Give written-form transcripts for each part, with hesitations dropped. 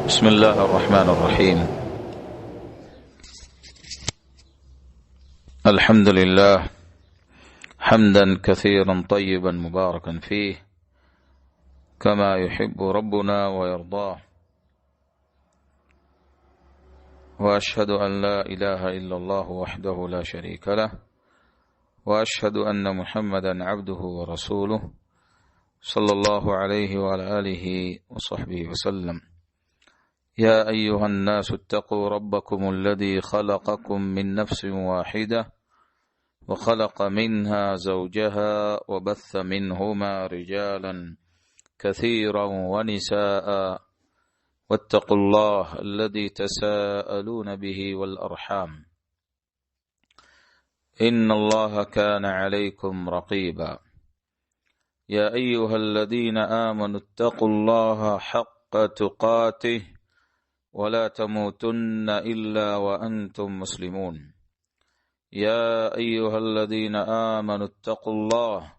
بسم الله الرحمن الرحيم. الحمد لله حمدا كثيرا طيبا مباركا فيه كما يحب ربنا ويرضاه، وأشهد أن لا إله إلا الله وحده لا شريك له، وأشهد أن محمدا عبده ورسوله صلى الله عليه وعلى آله وصحبه وسلم. يا أيها الناس اتقوا ربكم الذي خلقكم من نفس واحدة وخلق منها زوجها وبث منهما رجالا كثيرا ونساء، واتقوا الله الذي تساءلون به والأرحام إن الله كان عليكم رقيبا. يا أيها الذين آمنوا اتقوا الله حق تقاته ولا تموتن إلا وأنتم مسلمون. يا أيها الذين آمنوا اتقوا الله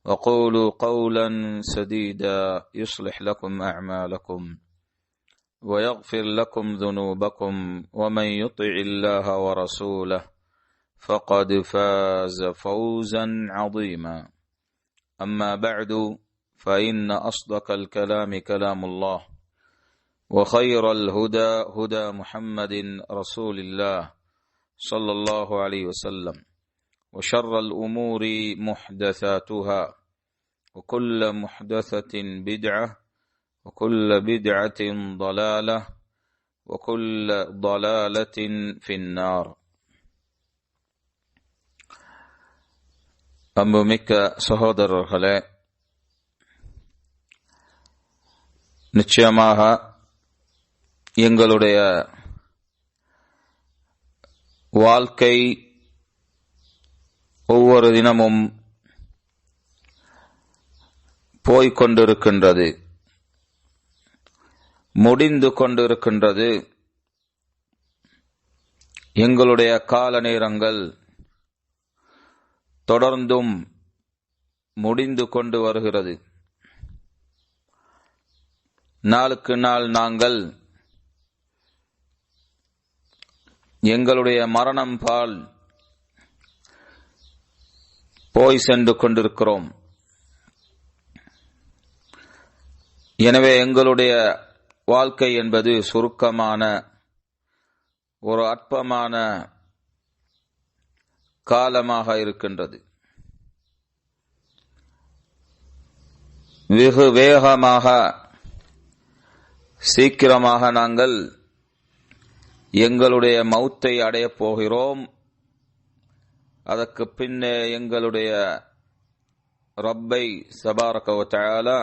وقولوا قولا سديدا يصلح لكم أعمالكم ويغفر لكم ذنوبكم، ومن يطع الله ورسوله فقد فاز فوزا عظيما. أما بعد، فإن أصدق الكلام كلام الله، وخير الهدى هدى محمد رسول الله صلى الله عليه وسلم، وشر الأمور محدثاتها، وكل محدثة بدعة، وكل بدعة ضلالة، وكل ضلالة في النار. அன்புமிக்க சகோதரர்களே, நிச்சயமாக எங்களுடைய வாழ்க்கை ஒவ்வொரு தினமும் போய்கொண்டிருக்கின்றது, முடிந்து கொண்டிருக்கின்றது. எங்களுடைய கால நேரங்கள் தொடர்ந்தும் முடிந்து கொண்டு வருகிறது. நாளுக்கு நாள் நாங்கள் எங்களுடைய மரணம் பால் போய் சென்று கொண்டிருக்கிறோம். எனவே எங்களுடைய வாழ்க்கை என்பது சுருக்கமான ஒரு அற்பமான காலமாக இருக்கின்றது. வெகு வேகமாக சீக்கிரமாக நாங்கள் எங்களுடைய மௌத்தை அடையப் போகிறோம். அதற்கு பின்னே எங்களுடைய ரப்பை தபாரக வ தஆலா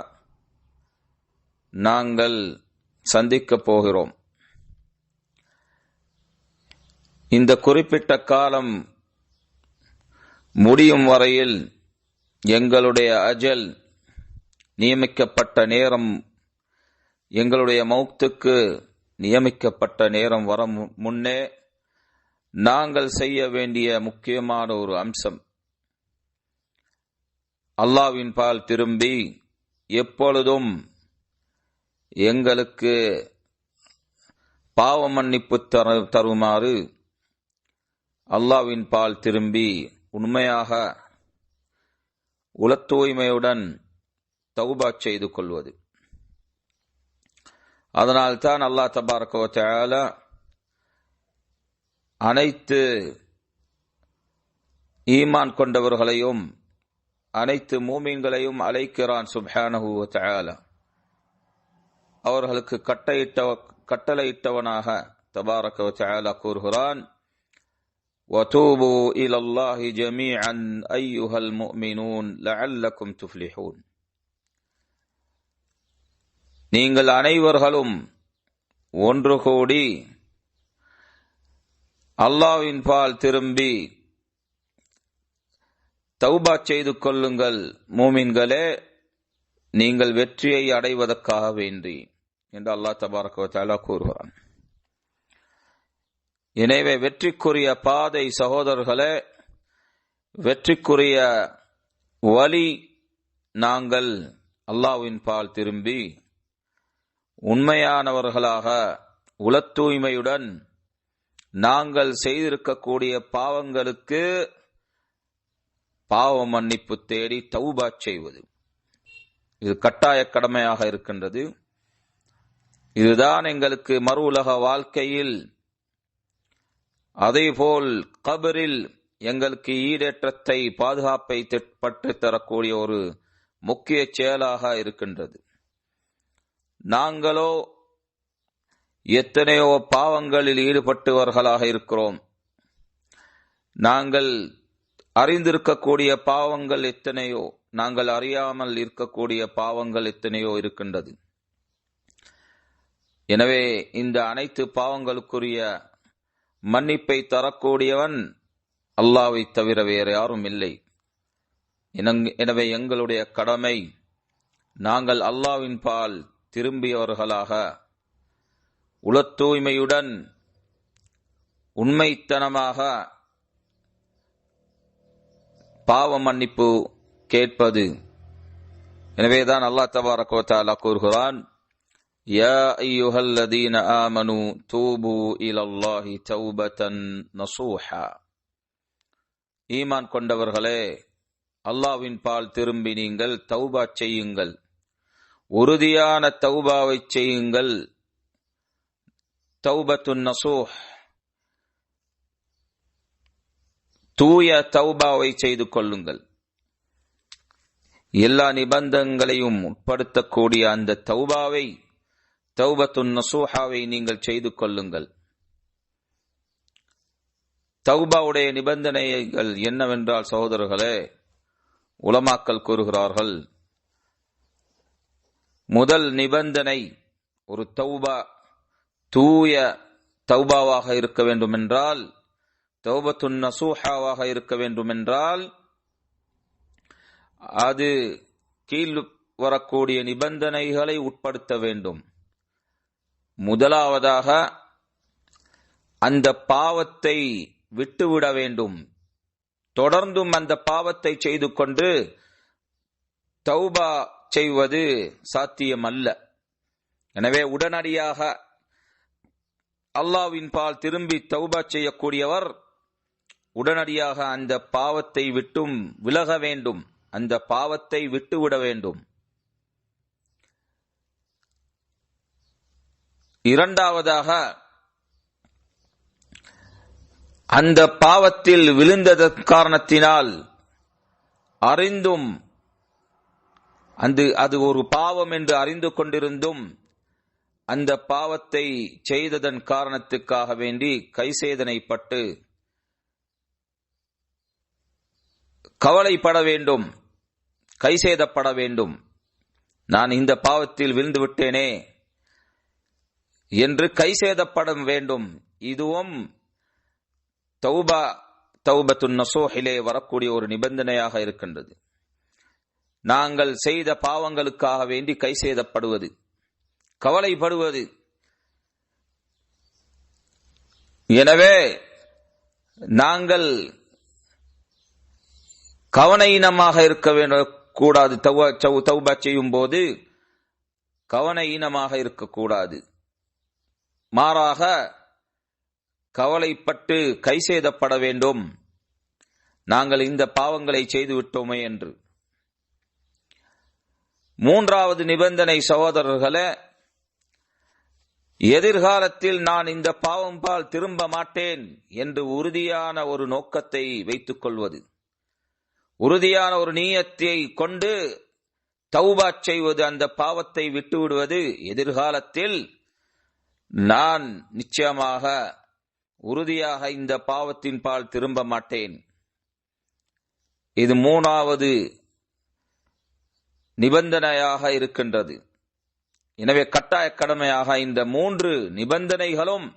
நாங்கள் சந்திக்கப் போகிறோம். இந்த குறிப்பிட்ட காலம் முடியும் வரையில் எங்களுடைய அஜல் நியமிக்கப்பட்ட நேரம், எங்களுடைய மௌத்துக்கு நியமிக்கப்பட்ட நேரம் வர முன்னே நாங்கள் செய்ய வேண்டிய முக்கியமான ஒரு அம்சம், அல்லாஹ்வின் பால் திரும்பி எப்பொழுதும் எங்களுக்கு பாவ மன்னிப்பு தருமாறு அல்லாஹ்வின் பால் திரும்பி உண்மையாக உளத் தூய்மையுடன் தௌபா செய்து கொள்வது. அதனால்தான் அல்லாஹ் தபாரக வ தஆலா அனைத்து ஈமான் கொண்டவர்களையும் அனைத்து மூமின்களையும் அழைக்கிறான் சுப்ஹானஹு வ தஆலா. அவர்களுக்கு கட்டளையிட்டவனாக தபாரக வ தஆலா கூறுகிறான், وَتُوبُوا إِلَى اللَّهِ جَمِيعًا أَيُّهَا الْمُؤْمِنُونَ لَعَلَّكُمْ تُفْلِحُونَ. நீங்கள் அனைவர்களும் ஒன்று கூடி அல்லாஹ்வின் பால் திரும்பி தௌபா செய்து கொள்ளுங்கள் மூமின்களே, நீங்கள் வெற்றியை அடைவதற்காக வேண்டி என்று அல்லாஹ் தபாரக வ தஆலா கூறுகிறான். எனவே வெற்றிக்குரிய பாதை சகோதரர்களே, வெற்றிக்குரிய வழி நாங்கள் அல்லாஹ்வின் பால் திரும்பி உண்மையானவர்களாக உள தூய்மையுடன் நாங்கள் செய்திருக்கக்கூடிய பாவங்களுக்கு பாவ மன்னிப்பு தேடி தௌபா செய்வது இது கட்டாய கடமையாக இருக்கின்றது. இதுதான் எங்களுக்கு மறு உலக வாழ்க்கையில் அதேபோல் கபரில் எங்களுக்கு ஈடேற்றத்தை பாதுகாப்பை பற்றி தரக்கூடிய ஒரு முக்கிய செயலாக இருக்கின்றது. நாங்களோ எத்தனையோ பாவங்களில் ஈடுபட்டவர்களாக இருக்கிறோம். நாங்கள் அறிந்திருக்கக்கூடிய பாவங்கள் எத்தனையோ, நாங்கள் அறியாமல் இருக்கக்கூடிய பாவங்கள் எத்தனையோ இருக்கின்றது. எனவே இந்த அனைத்து பாவங்களுக்குரிய மன்னிப்பை தரக்கூடியவன் அல்லாஹ்வை தவிர வேறு யாரும் இல்லை. எனவே எங்களுடைய கடமை நாங்கள் அல்லாஹ்வின் பால் திரும்பியவர்களாக உள தூய்மையுடன் உண்மைத்தனமாக பாவ மன்னிப்பு கேட்பது. எனவேதான் அல்லாஹ் தபாரக வ தஆலா கூறுகிறான், யா அய்யுஹல்லதீன ஆமனூ தூபு இலல்லாஹி தௌபதன் நஸூஹா. ஈமான் கொண்டவர்களே, அல்லாஹ்வின் பால் திரும்பி நீங்கள் தௌபா செய்யுங்கள், உறுதியான தௌபாவை செய்யுங்கள். தௌபத்துன் நஸூஹ், தூய தௌபாவை செய்து கொள்ளுங்கள். எல்லா நிபந்தனைகளையும் உட்படுத்தக்கூடிய அந்த தௌபாவை, தௌபத்துன் நஸூஹாவை நீங்கள் செய்து கொள்ளுங்கள். தௌபாவுடைய நிபந்தனைகள் என்னவென்றால் சகோதரர்களே, உலமாக்கள் கூறுகிறார்கள், முதல் நிபந்தனை ஒரு தௌபா தூய தௌபாவாக இருக்க வேண்டும் என்றால், தௌபத்துன் நஸூஹாவாக இருக்க வேண்டும் என்றால், அது கீழ் வரக்கூடிய நிபந்தனைகளை உட்படுத்த வேண்டும். முதலாவதாக அந்த பாவத்தை விட்டுவிட வேண்டும். தொடர்ந்தும் அந்த பாவத்தை செய்து கொண்டு தௌபா செய்வது சாத்தியமல்ல. எனவே உடனடியாக அல்லாஹ்வின் பால் திரும்பி தௌபா செய்யக்கூடியவர் உடனடியாக அந்த பாவத்தை விட்டும் விலக வேண்டும், அந்த பாவத்தை விட்டுவிட வேண்டும். இரண்டாவதாக அந்த பாவத்தில் விழுந்ததன் காரணத்தினால் அறிந்தும் அது ஒரு பாவம் என்று அறிந்து கொண்டிருந்தும் அந்த பாவத்தை செய்ததன் காரணத்துக்காக வேண்டி கைசேதனைப்பட்டு கவலைப்பட வேண்டும், கைசேதப்பட வேண்டும். நான் இந்த பாவத்தில் விழுந்து விட்டேனே என்று கைசேதப்பட வேண்டும். இதுவும் தௌபத்துன் நஸூஹிலே வரக்கூடிய ஒரு நிபந்தனையாக இருக்கின்றது. நாங்கள் செய்த பாவங்களுக்காக வேண்டி கைசேதப்படுவது, கவலைப்படுவது. எனவே நாங்கள் கவனஈனமாக இருக்க வேண்டும் கூடாது. தௌபா செய்யும் போது கவனஈனமாக இருக்கக்கூடாது. மாறாக கவலைப்பட்டு கைசேதப்பட வேண்டும், நாங்கள் இந்த பாவங்களை செய்து விட்டோமே என்று. மூன்றாவது நிபந்தனை சகோதரர்களே, எதிர்காலத்தில் நான் இந்த பாவம் பால் திரும்ப மாட்டேன் என்று உறுதியான ஒரு நோக்கத்தை வைத்துக் கொள்வது, உறுதியான ஒரு நியத்தை கொண்டு தௌபா செய்வது, அந்த பாவத்தை விட்டுவிடுவது. எதிர்காலத்தில் நான் நிச்சயமாக உறுதியாக இந்த பாவத்தின் பால் திரும்ப மாட்டேன். இது மூணாவது நிபந்தனையாக இருக்கின்றது. எனவே கட்டாய கடமையாக இந்த மூன்று நிபந்தனைகளும்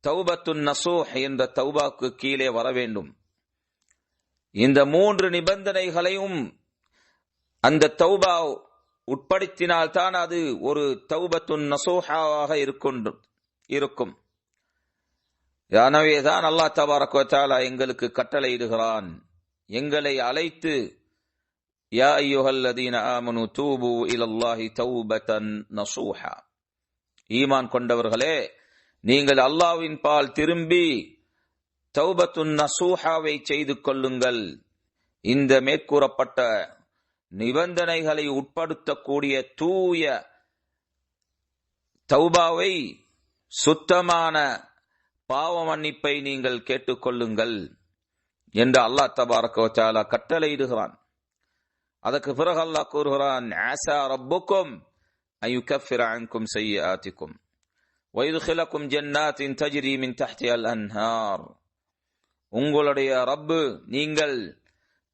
தௌபத்துன் நஸூஹ் என்ற தௌபாக்கு கீழே வர வேண்டும். இந்த மூன்று நிபந்தனைகளையும் அந்த தௌபா உட்படுத்தினால்தான் அது ஒரு தௌபத்துன் நஸூஹாவாக இருக்கும். எனவேதான் அல்லாஹ் தபாரக வ தஆலா எங்களுக்கு கட்டளையிடுகிறான், எங்களை அழைத்து யா அய்யுஹல்லதீன ஆமனு தூபு இலல்லாஹி தௌபதன் நஸூஹா, ஈமான் கொண்டவர்களே, நீங்கள் அல்லாஹ்வின் பால் திரும்பி தௌபத்துன் நசூஹாவை செய்து கொள்ளுங்கள். இந்த மேற்கூறப்பட்ட நிபந்தனைகளை உட்படுத்தக்கூடிய தூய தௌபாவை, சுத்தமான பாவ மன்னிப்பை நீங்கள் கேட்டுக்கொள்ளுங்கள் என்று அல்லாஹ் தபாரக வ தஆலா கட்டளையிடுகிறான். அதற்கு பிறகு அல்லாஹ் கூறுகிறான், ஆஸா ரப்புக்கும் அயுகஃபிர அன்கும் ஸய்யிஆத்திக்கும் வயுத்கிலக்கும் ஜன்னாத்தின் தஜ்ரி மின் தஹ்திஹல் அன்ஹார். உங்களுடைய ரப்பு நீங்கள்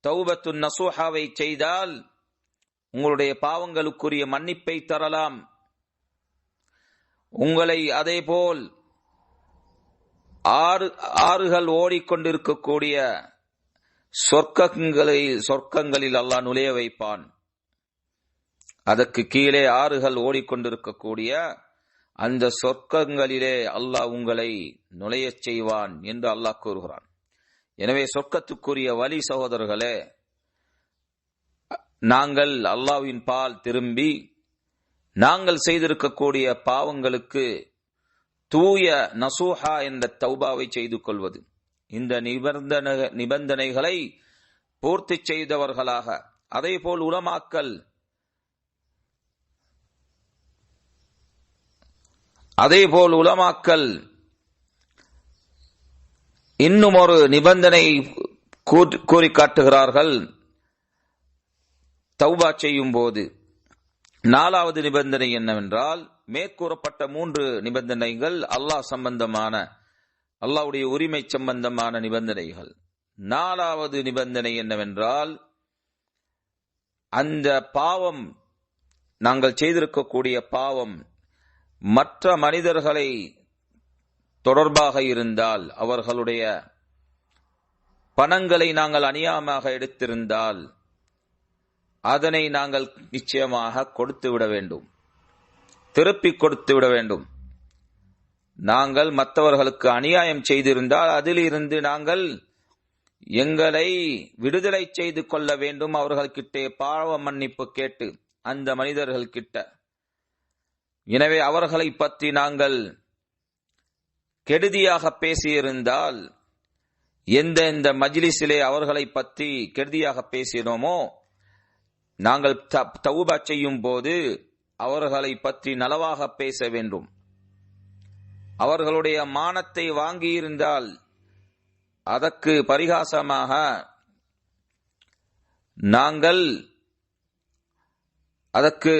தௌபத்துன் நசூஹாவை செய்தால் உங்களுடைய பாவங்களுக்குரிய மன்னிப்பை தரலாம். உங்களை அதேபோல் ஆறுகள் ஓடிக்கொண்டிருக்கக்கூடிய சொர்க்கங்களில் அல்லாஹ் நுழைய வைப்பான். அதற்கு கீழே ஆறுகள் ஓடிக்கொண்டிருக்கக்கூடிய அந்த சொர்க்கங்களிலே அல்லாஹ் உங்களை நுழையச் செய்வான் என்று அல்லாஹ் கூறுகிறான். எனவே சொர்க்கத்துக்குரிய வழி சகோதரர்களே, நாங்கள் அல்லாஹ்வின் பால் திரும்பி நாங்கள் செய்திருக்கக்கூடிய பாவங்களுக்கு தூய நசூஹா என்ற தௌபாவை செய்து கொள்வது, இந்த நிபந்தனைகளை பூர்த்தி செய்தவர்களாக, அதேபோல் உலமாக்கல் இன்னும் ஒரு நிபந்தனை கூறி காட்டுகிறார்கள். தௌபா செய்யும் போது 4வது நிபந்தனை என்னவென்றால், மேற்கூறப்பட்ட 3 நிபந்தனைகள் அல்லாஹ் சம்பந்தமான, அல்லாஹ்வுடைய உரிமை சம்பந்தமான நிபந்தனைகள். 4வது நிபந்தனை என்னவென்றால், அந்த பாவம், நாங்கள் செய்திருக்கக்கூடிய பாவம் மற்ற மனிதர்களை தொடர்பாக இருந்தால், அவர்களுடைய பணங்களை நாங்கள் அநியாயமாக எடுத்திருந்தால் அதனை நாங்கள் நிச்சயமாக கொடுத்து விட வேண்டும், திருப்பி கொடுத்து விட வேண்டும். நாங்கள் மற்றவர்களுக்கு அநியாயம் செய்திருந்தால் அதிலிருந்து நாங்கள் எங்களை விடுதலை செய்து கொள்ள வேண்டும். அவர்கள்கிட்டே பாவ மன்னிப்பு கேட்டு அந்த மனிதர்கள் கிட்ட. எனவே அவர்களை பற்றி நாங்கள் கெடுதியாக பேசியிருந்தால், எந்த மஜ்லிஸிலே அவர்களை பற்றி கெடுதியாக பேசினோமோ, நாங்கள் தௌபா செய்யும் போது அவர்களை பற்றி நலவாக பேச வேண்டும். அவர்களுடைய மானத்தை வாங்கியிருந்தால் அதற்கு பரிகாசமாக நாங்கள் அதற்கு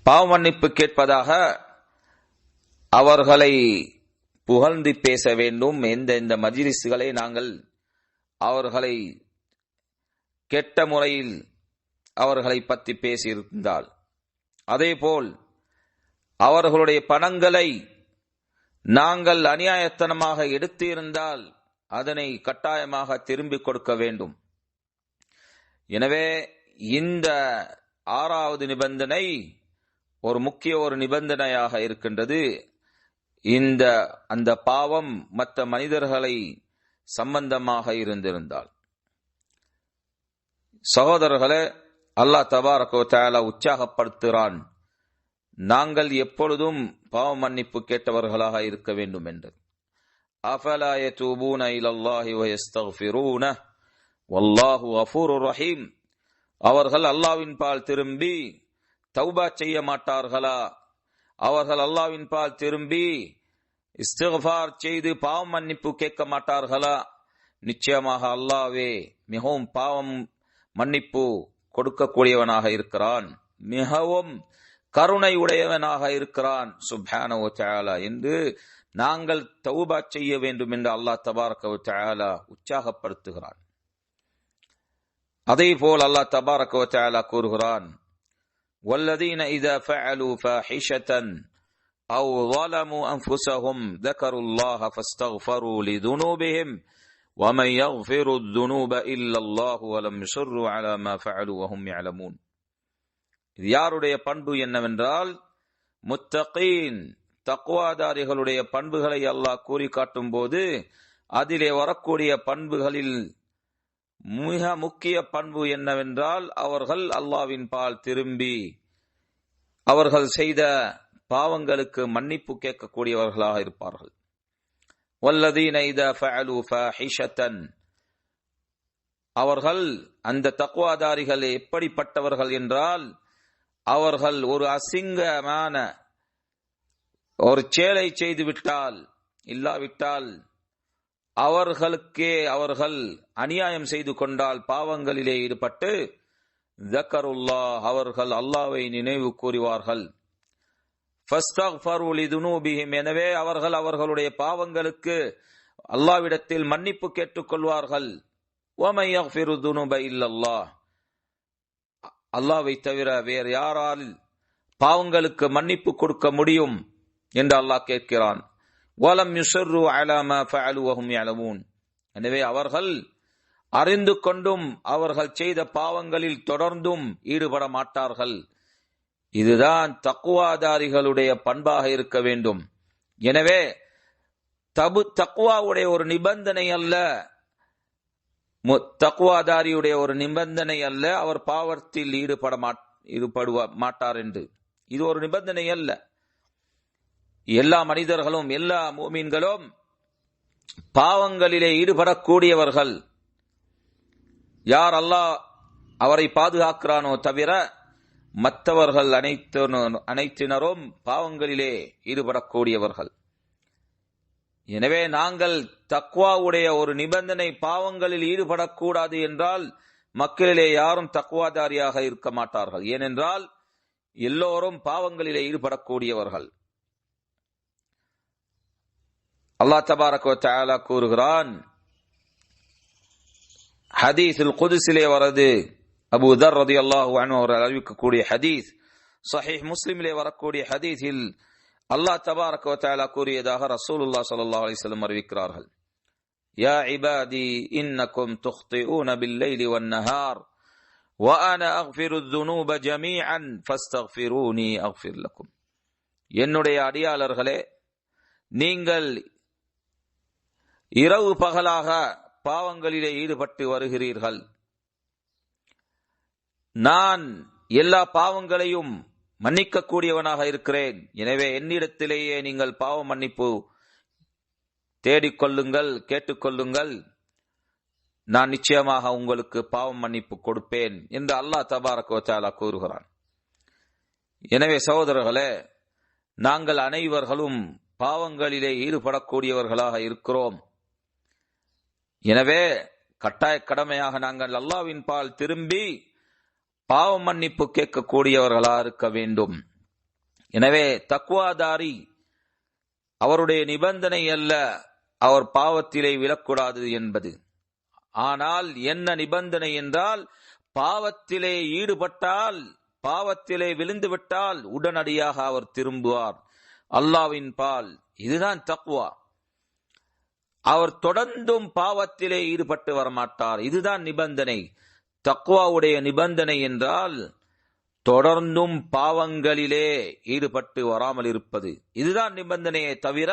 பாவ மன்னிப்பு கேட்பதாக அவர்களை புகழ்ந்து பேச வேண்டும். எந்த மஜ்லிஸ்களை நாங்கள் அவர்களை கெட்ட முறையில் அவர்களை பற்றி பேசியிருந்தால், அதேபோல் அவர்களுடைய பணங்களை நாங்கள் அநியாயத்தனமாக எடுத்திருந்தால் அதனை கட்டாயமாக திரும்பிக் கொடுக்க வேண்டும். எனவே இந்த 6வது நிபந்தனை ஒரு முக்கிய நிபந்தனையாக இருக்கின்றது. அந்த பாவம் மற்ற மனிதர்களை சம்பந்தமாக இருந்திருந்தால். சகோதரர்களே, அல்லாஹ் தபாரக வ தஆலா உற்சாகப்படுத்துகிறான், நாங்கள் எப்பொழுதும் பாவ மன்னிப்பு கேட்டவர்களாக இருக்க வேண்டும் என்று. அஃபலா யதூபூன இலல்லாஹி வ யஸ்தக்ஃபிரூனஹு வல்லாஹு கஃபூருர் ரஹீம். அவர்கள் அல்லாஹ்வின் பால் திரும்பி தௌபா செய்ய மாட்டார்களா? அவர்கள் அல்லாஹ்வின் பால் திரும்பி இஸ்திக்ஃபார் செய்து பாவ மன்னிப்பு கேட்க மாட்டார்களா? நிச்சயமாக அல்லாஹ்வே மிகவும் பாவம் மன்னிப்பு கொடுக்கக்கூடியவனாக இருக்கிறான், மிகவும் கருணை உடையவனாக இருக்கிறான் சுப்ஹானஹு வ தஆலா என்று நாங்கள் தௌபா செய்ய வேண்டும் என்று அல்லாஹ் தபாரக வ தஆலா உற்சாகப்படுத்துகிறான். அதேபோல் அல்லாஹ் தபாரக வ தஆலா கூறுகிறான், வல்லதீன இதா ஃபஅலு ஃபாஹிஷதன் அவ் ظلموا أنفسهم ذكروا الله فاستغفروا لذنوبهم ومن يغفر الذنوب إلا الله ولم يصروا على ما فعلوا وهم يعلمون. இது யாருடைய பண்பு என்னவென்றால், முத்தகீன் தக்வாதாரிகளுடைய பண்புகளை அல்லாஹ் கூறி காட்டும் போது அதிலே வரக்கூடிய பண்புகளில் மிக முக்கிய பண்பு என்னவென்றால், அவர்கள் அல்லாஹ்வின் பால் திரும்பி அவர்கள் செய்த பாவங்களுக்கு மன்னிப்பு கேட்கக்கூடியவர்களாக இருப்பார்கள். வல்லதீன இதா ஃபஅலு ஃபாஹிஷத்தன், அவர்கள் அந்த தக்வாதாரிகள் எப்படிப்பட்டவர்கள் என்றால், அவர்கள் ஒரு அசிங்கமான ஒரு செயலை செய்து விட்டால், இல்லாவிட்டால் அவர்கள் அநியாயம் செய்து கொண்டால், பாவங்களிலே ஈடுபட்டு ذكرullah, அவர்கள் அல்லாஹ்வை நினைவு கூறுவார்கள். ஃபஸ்தக்ஃபரு லிதுனூபிஹிம், எனவே அவர்கள் அவர்களுடைய பாவங்களுக்கு அல்லாஹ்விடத்தில் மன்னிப்பு கேட்டுக்கொள்வார்கள். வமன் யக்ஃபிரு துனூப இல்லல்லாஹ், அல்லாஹ்வை தவிர வேறு யாரால் பாவங்களுக்கு மன்னிப்பு கொடுக்க முடியும் என்று அல்லாஹ் கேட்கிறான். வலம் யுஸர்ரு அலா மா ஃபஅலு வஹும் யஅலமூன், எனவே அவர்கள் அறிந்து கொண்டும் அவர்கள் செய்த பாவங்களில் தொடர்ந்தும் ஈடுபட மாட்டார்கள். இதுதான் தக்வாதாரிகளுடைய பண்பாக இருக்க வேண்டும். எனவே தக்வாவுடைய ஒரு நிபந்தனை அல்ல, தக்வாதாரியுடைய ஒரு நிபந்தனை அல்ல அவர் பாவத்தில் ஈடுபட மாட்டார் என்று. இது ஒரு நிபந்தனை அல்ல. எல்லா மனிதர்களும் எல்லா முஃமின்களும் பாவங்களிலே ஈடுபடக்கூடியவர்கள். யார் அல்லாஹ் அவரை பாதுகாக்கிறானோ தவிர மற்றவர்கள் அனைத்தினரும் பாவங்களிலே ஈடுபடக்கூடியவர்கள். எனவே நாங்கள் தக்வாவுடைய ஒரு நிபந்தனை பாவங்களில் ஈடுபடக்கூடாது என்றால் மக்களிலே யாரும் தக்வாதாரியாக இருக்க மாட்டார்கள். ஏனென்றால் எல்லோரும் பாவங்களிலே ஈடுபடக்கூடியவர்கள். அல்லாஹ் தபாரக வ தஆலா கூறுகிறான், ஹதீஸுல் குதுஸிலே வரது, அபூ தர் ரலியல்லாஹு அன்ஹு அவர்கள் அறிவிக்கக்கூடிய ஹதீஸ், ஸஹீஹ் முஸ்லிமிலே வரக்கூடிய ஹதீஸில் அல்லாஹ் தபாரக வ தஆலா கூறியதாக ரசூலுல்லாஹ் ஸல்லல்லாஹு அலைஹி வஸல்லம் அறிவிக்கிறார்கள். யா இபாதி இன்னக்கும் துக்திஊன பில்-லைலி வன்-நஹார் வ அனா அக்ஃபிருத் துனூப ஜமீஅன் ஃபஸ்தக்ஃபிரூனி அக்ஃபிர் லக்கும். என்னுடைய அடியாளர்களே, நீங்கள் இரவு பகலாக பாவங்களிலே ஈடுபட்டு வருகிறீர்கள். நான் எல்லா பாவங்களையும் மன்னிக்கக்கூடியவனாக இருக்கிறேன். எனவே என்னிடத்திலேயே நீங்கள் பாவ மன்னிப்பு தேடிக்கொள்ளுங்கள், கேட்டுக்கொள்ளுங்கள். நான் நிச்சயமாக உங்களுக்கு பாவ மன்னிப்பு கொடுப்பேன் என்று அல்லாஹ் தபாரக வ தஆலா கூறுகிறான். எனவே சகோதரர்களே, நாங்கள் அனைவர்களும் பாவங்களிலே ஈடுபடக்கூடியவர்களாக இருக்கிறோம். எனவே கட்டாய கடமையாக நாங்கள் அல்லாஹ்வின் பால் திரும்பி பாவ மன்னிப்பு கேட்கக்கூடியவர்களாக இருக்க வேண்டும். எனவே தக்வாதாரி அவருடைய நிபந்தனை அல்ல அவர் பாவத்திலே விழக்கூடாது என்பது. ஆனால் என்ன நிபந்தனை என்றால், பாவத்திலே ஈடுபட்டால், பாவத்திலே விழுந்துவிட்டால் உடனடியாக அவர் திரும்புவார் அல்லாஹ்வின் பால். இதுதான் தக்வா. அவர் தொடர்ந்தும் பாவத்திலே ஈடுபட்டு வரமாட்டார். இதுதான் நிபந்தனை. தக்வாவுடைய நிபந்தனை என்றால் தொடர்ந்தும் பாவங்களிலே ஈடுபட்டு வராமல் இருப்பது. இதுதான் நிபந்தனையை தவிர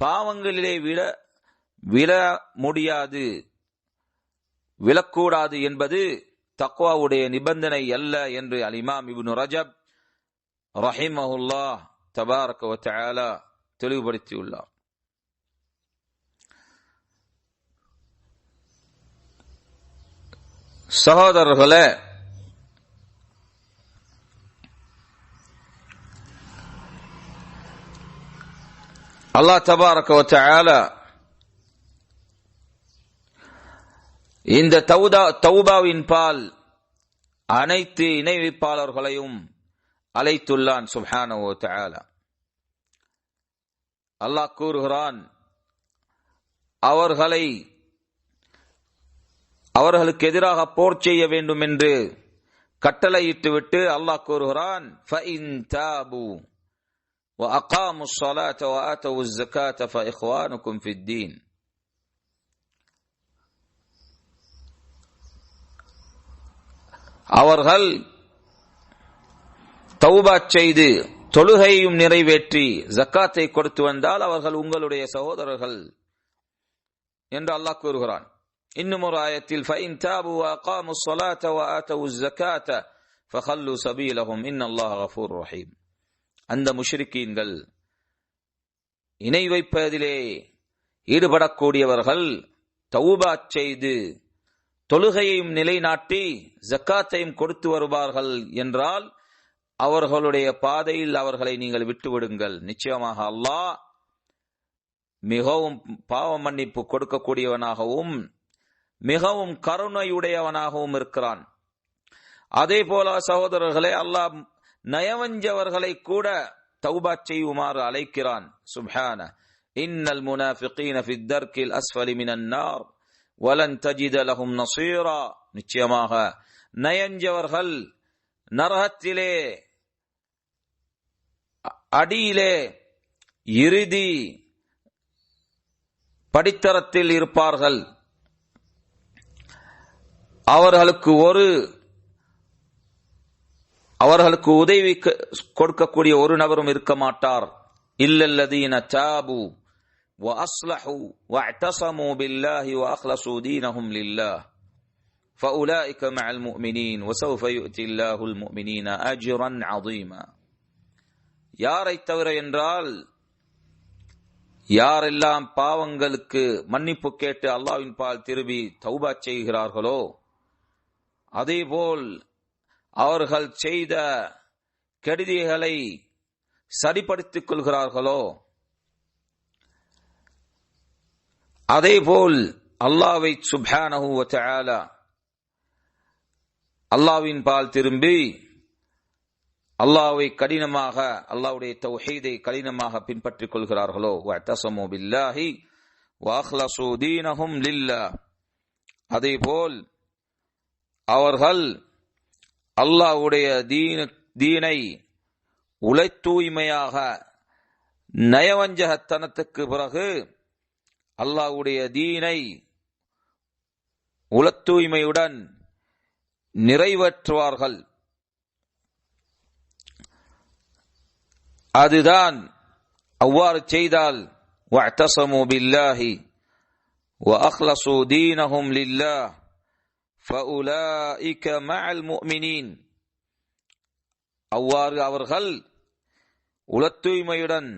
பாவங்களிலே விழ முடியாது, விழக்கூடாது என்பது தக்வாவுடைய நிபந்தனை அல்ல என்று அல்-இமாம் இப்னு ரஜப் ரஹிமஹுல்லாஹ் தபாரக வ தஆலா தெளிவுபடுத்தியுள்ளார். சகோதரர்களே, அல்லாஹ் தபாரக வ தஆலா இந்த தௌபாவின் பால் அனைத்து இணை வைப்பாளர்களையும் அழைத்துள்ளான் சுப்ஹானஹு வ தஆலா. அல்லாஹ் கூறுகிறான், அவர்களுக்கு எதிராக போர் செய்ய வேண்டும் என்று கட்டளையிட்டு விட்டு அல்லாஹ் கூறுகிறான், ஃபஇன் தாபு வ அகாமுஸ் ஸலாத வ ஆதவுஸ் ஸகாத ஃபஇக்வானுக்கும் ஃபித்தீன். அவர்கள் தௌபா செய்து தொழுகையும் நிறைவேற்றி ஜக்காத்தை கொடுத்து வந்தால் அவர்கள் உங்களுடைய சகோதரர்கள் என்று அல்லாஹ் கூறுகிறான். இன்னும் ஒரு ஆயத்தில் فَإِن تَابُوا وَأَقَامُوا الصَّلَاةَ وَآتَوُا الزَّكَاةَ فَخَلُّوا سَبِيلَهُمْ إِنَّ اللَّهَ غَفُورٌ رَحِيمٌ. அந்த முஷ்ரிக்கீன்கள், இணை வைப்பதிலே ஈடுபடக்கூடியவர்கள் தௌபா செய்து தொழுகையையும் நிலைநாட்டி ஜக்காத்தையும் கொடுத்து வருவார்கள் என்றால் அவர்களுடைய பாதையில் அவர்களை நீங்கள் விட்டுவிடுங்கள். நிச்சயமாக அல்லாஹ் மிகவும் பாவ மன்னிப்பு கொடுக்கக்கூடியவனாகவும் மிகவும் கருணையுடையவனாகவும் இருக்கிறான். அதே போல சகோதரர்களே, அல்லாஹ் நயவஞ்சவர்களை கூட தௌபா செய்யுமாறு அழைக்கிறான். சுப்ஹான இன்னல் முனாஃபிகீன ஃபித் தர்கில் அஸ்ஃபலி மினன் நார் வலன் தஜித லஹும் நஸீரா. நிச்சயமாக நயஞ்சவர்கள் நரகத்திலே அடியிலே இறுதி படித்தரத்தில் இருப்பார்கள். அவர்களுக்கு உதவி கொடுக்கக்கூடிய ஒரு நபரும் இருக்க மாட்டார். இல்லல்லதீன தாபு வ அஸ்லஹு வ அத்தஸமு பில்லாஹி வ அக்லஸு தீனஹும் லில்லாஹ் ஃபஉலாயிக மஅல் முஃமினீன் வ ஸௌஃப யு'தில்லாஹுல் முஃமினீன அஜ்ரன் அஸீமா. யாரை தவிர என்றால், யாரெல்லாம் பாவங்களுக்கு மன்னிப்பு கேட்டு அல்லாஹ்வின் பால் திரும்பி தௌபா செய்கிறார்களோ, அதேபோல் அவர்கள் செய்த கெடுதிகளை சரிப்படுத்திக் கொள்கிறார்களோ, அதேபோல் அல்லாஹ்வை சுப்ஹானஹு வ தஆலா அல்லாஹ்வின் பால் திரும்பி அல்லாஹ்வை கடினமாக, அல்லாஹ்வுடைய தௌஹீதை கடினமாக பின்பற்றிக் கொள்கிறார்களோ, வஅத்தஸமு பில்லாஹி வ அக்லஸு தீனஹும் லில்லாஹ், அதேபோல் அவர்கள் அல்லாஹ்வுடைய தீனை உள தூய்மையாக, நயவஞ்சகத்தனத்துக்கு பிறகு அல்லாஹ்வுடைய தீனை உள தூய்மையுடன் நிறைவேற்றுவார்கள். அதுதான் அவ்வாறு செய்தால் வஅத்தஸமு பில்லாஹி வ அக்லஸு தீனஹும் லில்லாஹ் ஃபஉலாயிக மஅல் முஃமினீன், அவ்வாறு அவர்கள் உள தூய்மையுடன்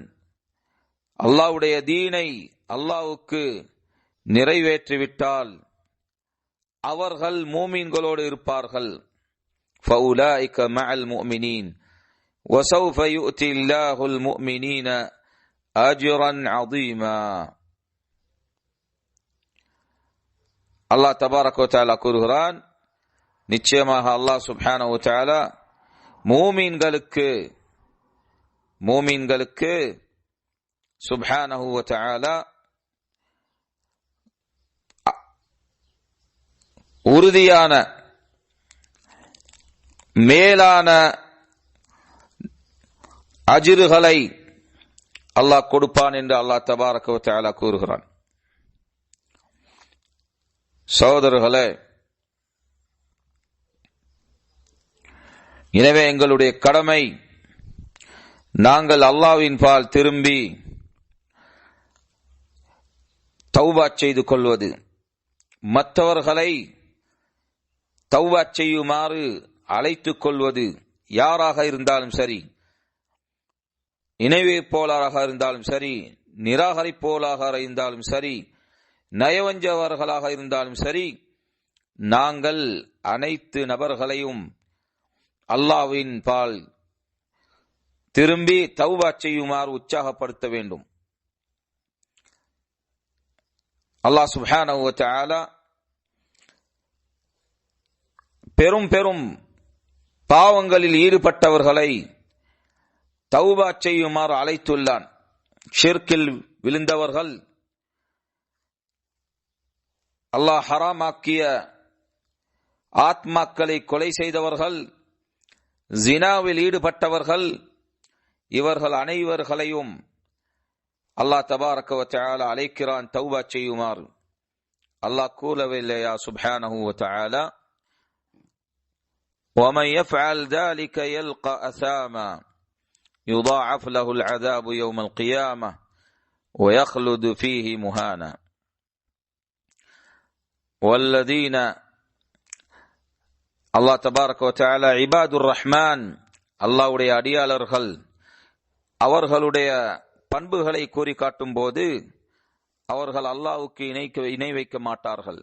அல்லாஹ்வுடைய தீனை அல்லாஹ்வுக்கு நிறைவேற்றிவிட்டால் அவர்கள் மூமின்களோடு இருப்பார்கள். ஃபஉலாயிக மஅல் முஃமினீன் வ ஸௌஃப யு'தில்லாஹுல் முஃமினீன அஜ்ரன் அஸீமா. அல்லாஹ் தபாரக வ தஆலா கூறுகிறான், நிச்சயமாக அல்லாஹ் சுப்ஹானஹு வ தஆலா மூமின்களுக்கு சுப்ஹானஹு வ தஆலா உறுதியான மேலான அஜ்ருகளை அல்லாஹ் கொடுப்பான் என்று அல்லாஹ் தபாரக வ தஆலா கூறுகிறான். சகோதரர்களே, எனவே எங்களுடைய கடமை நாங்கள் அல்லாஹ்வின் பால் திரும்பி தௌபா செய்து கொள்வது, மற்றவர்களை தௌபா செய்யுமாறு அழைத்துக் கொள்வது, யாராக இருந்தாலும் சரி, இணைவைப்போலாக இருந்தாலும் சரி, நிராகரிப்போலாக இருந்தாலும் சரி, நயவஞ்சவர்களாக இருந்தாலும் சரி, நாங்கள் அனைத்து நபர்களையும் அல்லாஹ்வின் பால் திரும்பி தௌபா செய்யுமாறு உற்சாகப்படுத்த வேண்டும். அல்லாஹ் சுப்ஹானஹு வ தஆலா பெரும் பெரும் பாவங்களில் ஈடுபட்டவர்களை தௌபா செய்யுமாறு அழைத்துள்ளான். ஷிர்கில் விழுந்தவர்கள், அல்லாஹ் ஹராமாக்கிய ஆத்மாக்களை கொலை செய்தவர்கள், ஜினாவில் ஈடுபட்டவர்கள், இவர்கள் அனைவர்களையும் அல்லாஹ் தபாரக வ தஆலா அழைக்கிறான் தௌபா செய்யுமாறு. அல்லாஹ் கூறவில்லையா சுப்ஹானஹு வ தஆலா, وَمَنْ يَفْعَلْ ذَلِكَ يَلْقَى أَثَامًا يُضَاعَفْ لَهُ الْعَذَابُ يَوْمَ الْقِيَامَةِ وَيَخْلُدُ فِيهِ مُهَانًا. وَالَّذِينَ அல்லாஹ் தபாரக வ தஆலா இபாதுர் ரஹ்மான், அல்லாஹ்வுடைய அடியாளர்கள், அவர்களுடைய பண்புகளை கூறி காட்டும் போது அவர்கள் அல்லாஹ்வுக்கு இணை வைக்க மாட்டார்கள்.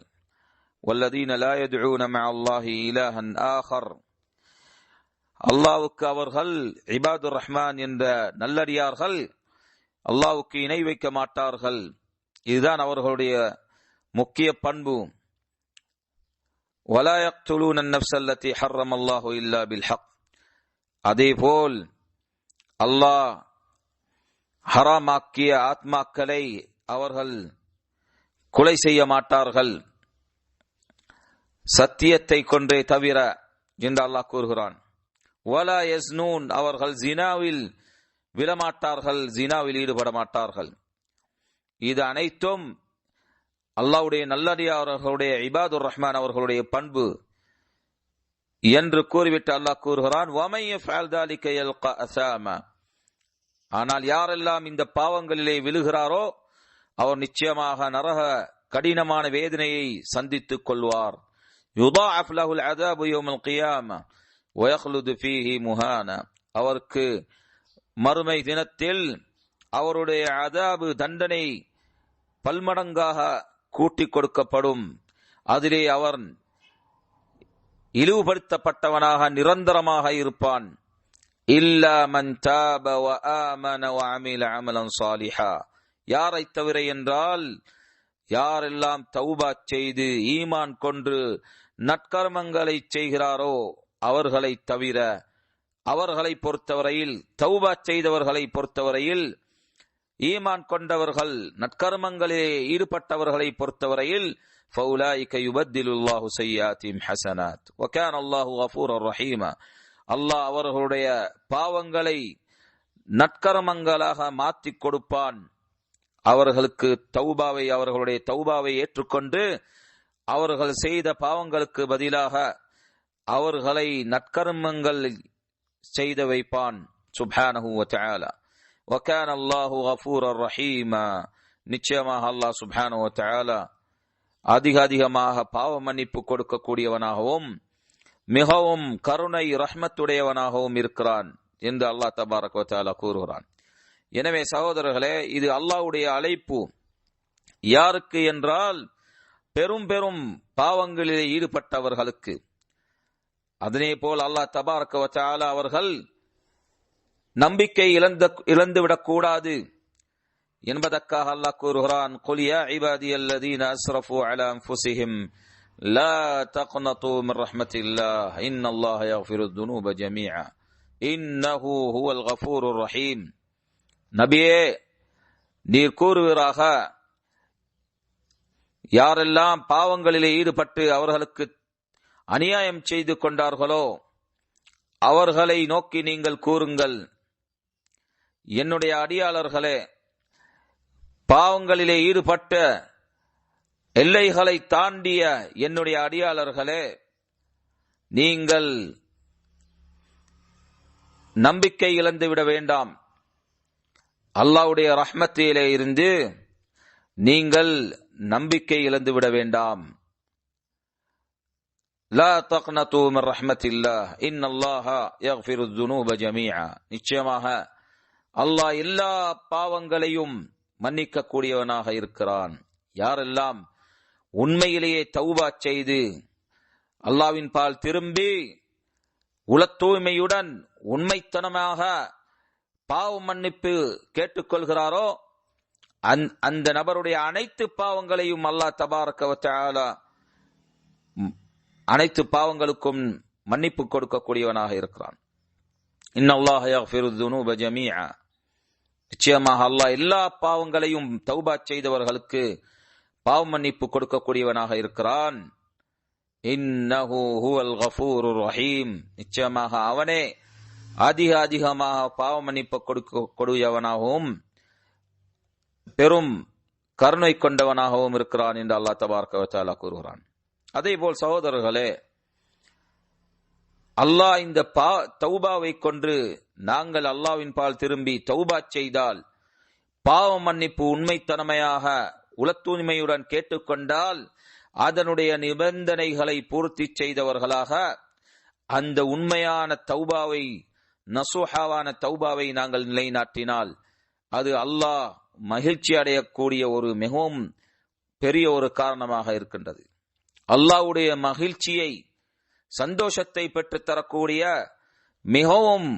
வல்லதீன லா யதுஊன மஅல்லாஹி இலாஹன் ஆகர், அல்லாஹ்வுக்கு அவர்கள் இபாதுர் ரஹ்மான் என்ற நல்லடியார்கள் அல்லாஹ்வுக்கு இணை வைக்க மாட்டார்கள். இதுதான் அவர்களுடைய முக்கிய பண்பு. வலா யக்துலூன அன்-நஃப்ஸ அல்லதி ஹர்ரமல்லாஹு இல்லா பில் ஹக், அதேபோல் அல்லாஹ் ஹராமாக்கிய ஆத்மாக்களை அவர்கள் கொலை செய்ய மாட்டார்கள் சத்தியத்தை கொண்டே தவிர என்று அல்லாஹ் கூறுகிறான். வலா யஸ்னூன், அவர்கள் ஜினாவில் விழமாட்டார்கள், ஜினாவில் ஈடுபட மாட்டார்கள். இது அனைத்தும் அல்லாஹ்வுடைய நல்லடியார்களுடைய இபாதுர் ரஹ்மான் அவர்களுடைய பண்பு என்று கூறிவிட்டு அல்லாஹ் கூறுகிறான், வமை யஃஅல் ذلك يلقى أثاما, ஆனால் யாரெல்லாம் இந்த பாவங்களிலே விழுகிறாரோ அவர் நிச்சயமாக நரக கடினமான வேதனையை சந்தித்துக் கொள்வார். யுதாஅஃப் லஹுல் அஸாபு யௌமல் கியாமா வயக்லுது ஃபீஹி முஹானா, அவருக்கு மறுமை தினத்தில் அவருடைய அஸாபு தண்டனை பல்மடங்காக கூட்டிக் கொடுக்கப்படும். அதிலே அவர் இழிவுபடுத்தப்பட்டவனாக நிரந்தரமாக இருப்பான். இல்லா மன் தாப வ ஆமன வ அமில அமலன் சாலிஹா, யாரை தவிர என்றால் யாரெல்லாம் தௌபா செய்து ஈமான் கொண்டு நற்கர்மங்களை செய்கிறாரோ அவர்களை தவிர. அவர்களை பொறுத்தவரையில், தௌபா செய்தவர்களை பொறுத்தவரையில், ஈமான் கொண்டவர்கள் நற்கர்மங்களிலே ஈடுபட்டவர்களை பொறுத்தவரையில் ஃபௌலாயிக யுபத்திலுல்லாஹு ஸய்யாத்திஹிம் ஹஸனாத் வ கான அல்லாஹு கஃபூரர் ரஹீமா, அல்லாஹ் அவர்களுடைய பாவங்களை நற்கர்மங்களாக மாற்றிக் கொடுப்பான். அவர்களுக்கு தௌபாவை, அவர்களுடைய தௌபாவை ஏற்றுக்கொண்டு அவர்கள் செய்த பாவங்களுக்கு பதிலாக அவர்களை நற்கர்மங்கள் செய்து வைப்பான். சுப்ஹானஹு வ தஆலா. வ கான அல்லாஹு கஃபூரர் ரஹீமா, நிச்சயமாக அல்லாஹ் சுப்ஹானஹு வ தஆலா அதிகமாக பாவ மன்னிப்பு கொடுக்கக்கூடியவனாகவும் மிகவும் கருணை ரஹ்மத்துடையவனாகவும் இருக்கிறான் என்று அல்லாஹ் தபாரக வ தஆலா கூறுகிறான். எனவே சகோதரர்களே, இது அல்லாஹ்வுடைய அழைப்பு. யாருக்கு என்றால் பெரும் பெரும் பாவங்களிலே ஈடுபட்டவர்களுக்கு. அதே போல் அல்லாஹ் தபாரக வ தஆலா அவர்கள் நம்பிக்கை இழந்துவிடக் கூடாது என்பதற்காக அல்லாஹ் கூறுகிறான், குல் யா இபாதியல்லதீன அஸ்ரஃபு அலா அன்ஃபுஸிஹிம் லா தக்னது மின் ரஹ்மத்தில்லாஹ் இன்னல்லாஹ யக்ஃபிருத் துனூப ஜமீஆ இன்னஹு ஹுவல் கஃபூருர் ரஹீம். நபியே, நீர் கூறுவீராக, யாரெல்லாம் பாவங்களிலே ஈடுபட்டு அவர்களுக்கு அநியாயம் செய்து கொண்டார்களோ அவர்களை நோக்கி நீங்கள் கூறுங்கள், என்னுடைய அடியாளர்களே, பாவங்களிலே ஈடுபட்ட எல்லைகளை தாண்டிய என்னுடைய அடியாளர்களே, நீங்கள் நம்பிக்கை இழந்துவிட வேண்டாம். அல்லாஹ்வுடைய ரஹ்மத்திலே இருந்து நீங்கள் நம்பிக்கை இழந்துவிட வேண்டாம். லா தக்னது மின் ரஹ்மத்தில்லாஹ் இன்னல்லாஹ யக்ஃபிருத் துனூப ஜமீஆ, நிச்சயமாக அல்லாஹ் எல்லா பாவங்களையும் மன்னிக்க கூடியவனாக இருக்கிறான். யாரெல்லாம் உண்மையிலேயே தௌபா செய்து அல்லாஹ்வின் பால் திரும்பி உள தூய்மையுடன் உண்மைத்தனமாக பாவ மன்னிப்பு கேட்டுக்கொள்கிறாரோ அந்த நபருடைய அனைத்து பாவங்களையும் அல்லாஹ் தபாரக வ தஆலா அனைத்து பாவங்களுக்கும் மன்னிப்பு கொடுக்கக்கூடியவனாக இருக்கிறான். இன்னல்லாஹ யக்ஃபிருத் துனூப ஜமீஆ, நிச்சயமாக அல்லாஹ் எல்லா பாவங்களையும் தௌபா செய்தவர்களுக்கு பாவ மன்னிப்பு கொடுக்கக்கூடியவனாக இருக்கிறான். இன்னஹு ஹுவல் கஃபூருர் ரஹீம், நிச்சயமாக அவனே அதிகமாக பாவ மன்னிப்பு கொடுக்கக்கூடியவனாகவும் பெரும் கருணை கொண்டவனாகவும் இருக்கிறான் என்று அல்லாஹ் தபாரக வ தஆலா கூறுகிறான். அதே போல் சகோதரர்களே, அல்லாஹ் இந்த தௌபாவை கொண்டு நாங்கள் அல்லாஹ்வின் பால் திரும்பி தௌபா செய்தால், பாவ மன்னிப்பு உண்மைத்தன்மையாக உள தூய்மையுடன் கேட்டுக்கொண்டால், அதனுடைய நிபந்தனைகளை பூர்த்தி செய்தவர்களாக அந்த உண்மையான தௌபாவை நசூஹாவான தௌபாவை நாங்கள் நிலைநாட்டினால் அது அல்லாஹ் மகிழ்ச்சி அடையக்கூடிய ஒரு மிகவும் பெரிய ஒரு காரணமாக இருக்கின்றது. அல்லாஹ்வுடைய மகிழ்ச்சியை, சந்தோஷத்தை பெற்று தரக்கூடிய மிகவும்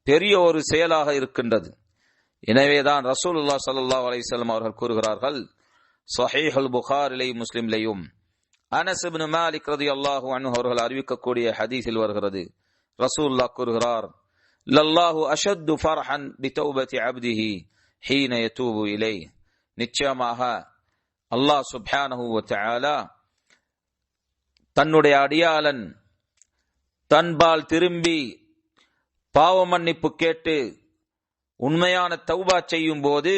பெரிய ஒரு செயலாக இருக்கின்றது. எனவேதான் ரசூலுல்லாஹ் ஸல்லல்லாஹு அலைஹி வஸல்லம் அவர்கள் கூறுகிறார்கள், ஸஹீஹுல் புகாரிலையும் முஸ்லிம்லையும் அனஸ் இப்னு மாலிக் ரலியல்லாஹு அன்ஹு அவர்கள் அறிவிக்கக்கூடிய ஹதீஸில் வருகிறது, ரசூலுல்லாஹ் கூறுகிறார், லல்லாஹு அஷத்து ஃபர்ஹன் பிதௌபதி அப்திஹி ஹீன யதூபு இலை. நிச்சயமாக அல்லாஹ் சுப்ஹானஹு வ தஆலா தன்னுடைய அடியாளன் தன்பால் திரும்பி பாவ மன்னிப்பு கேட்டு உண்மையான தௌபா செய்யும் போது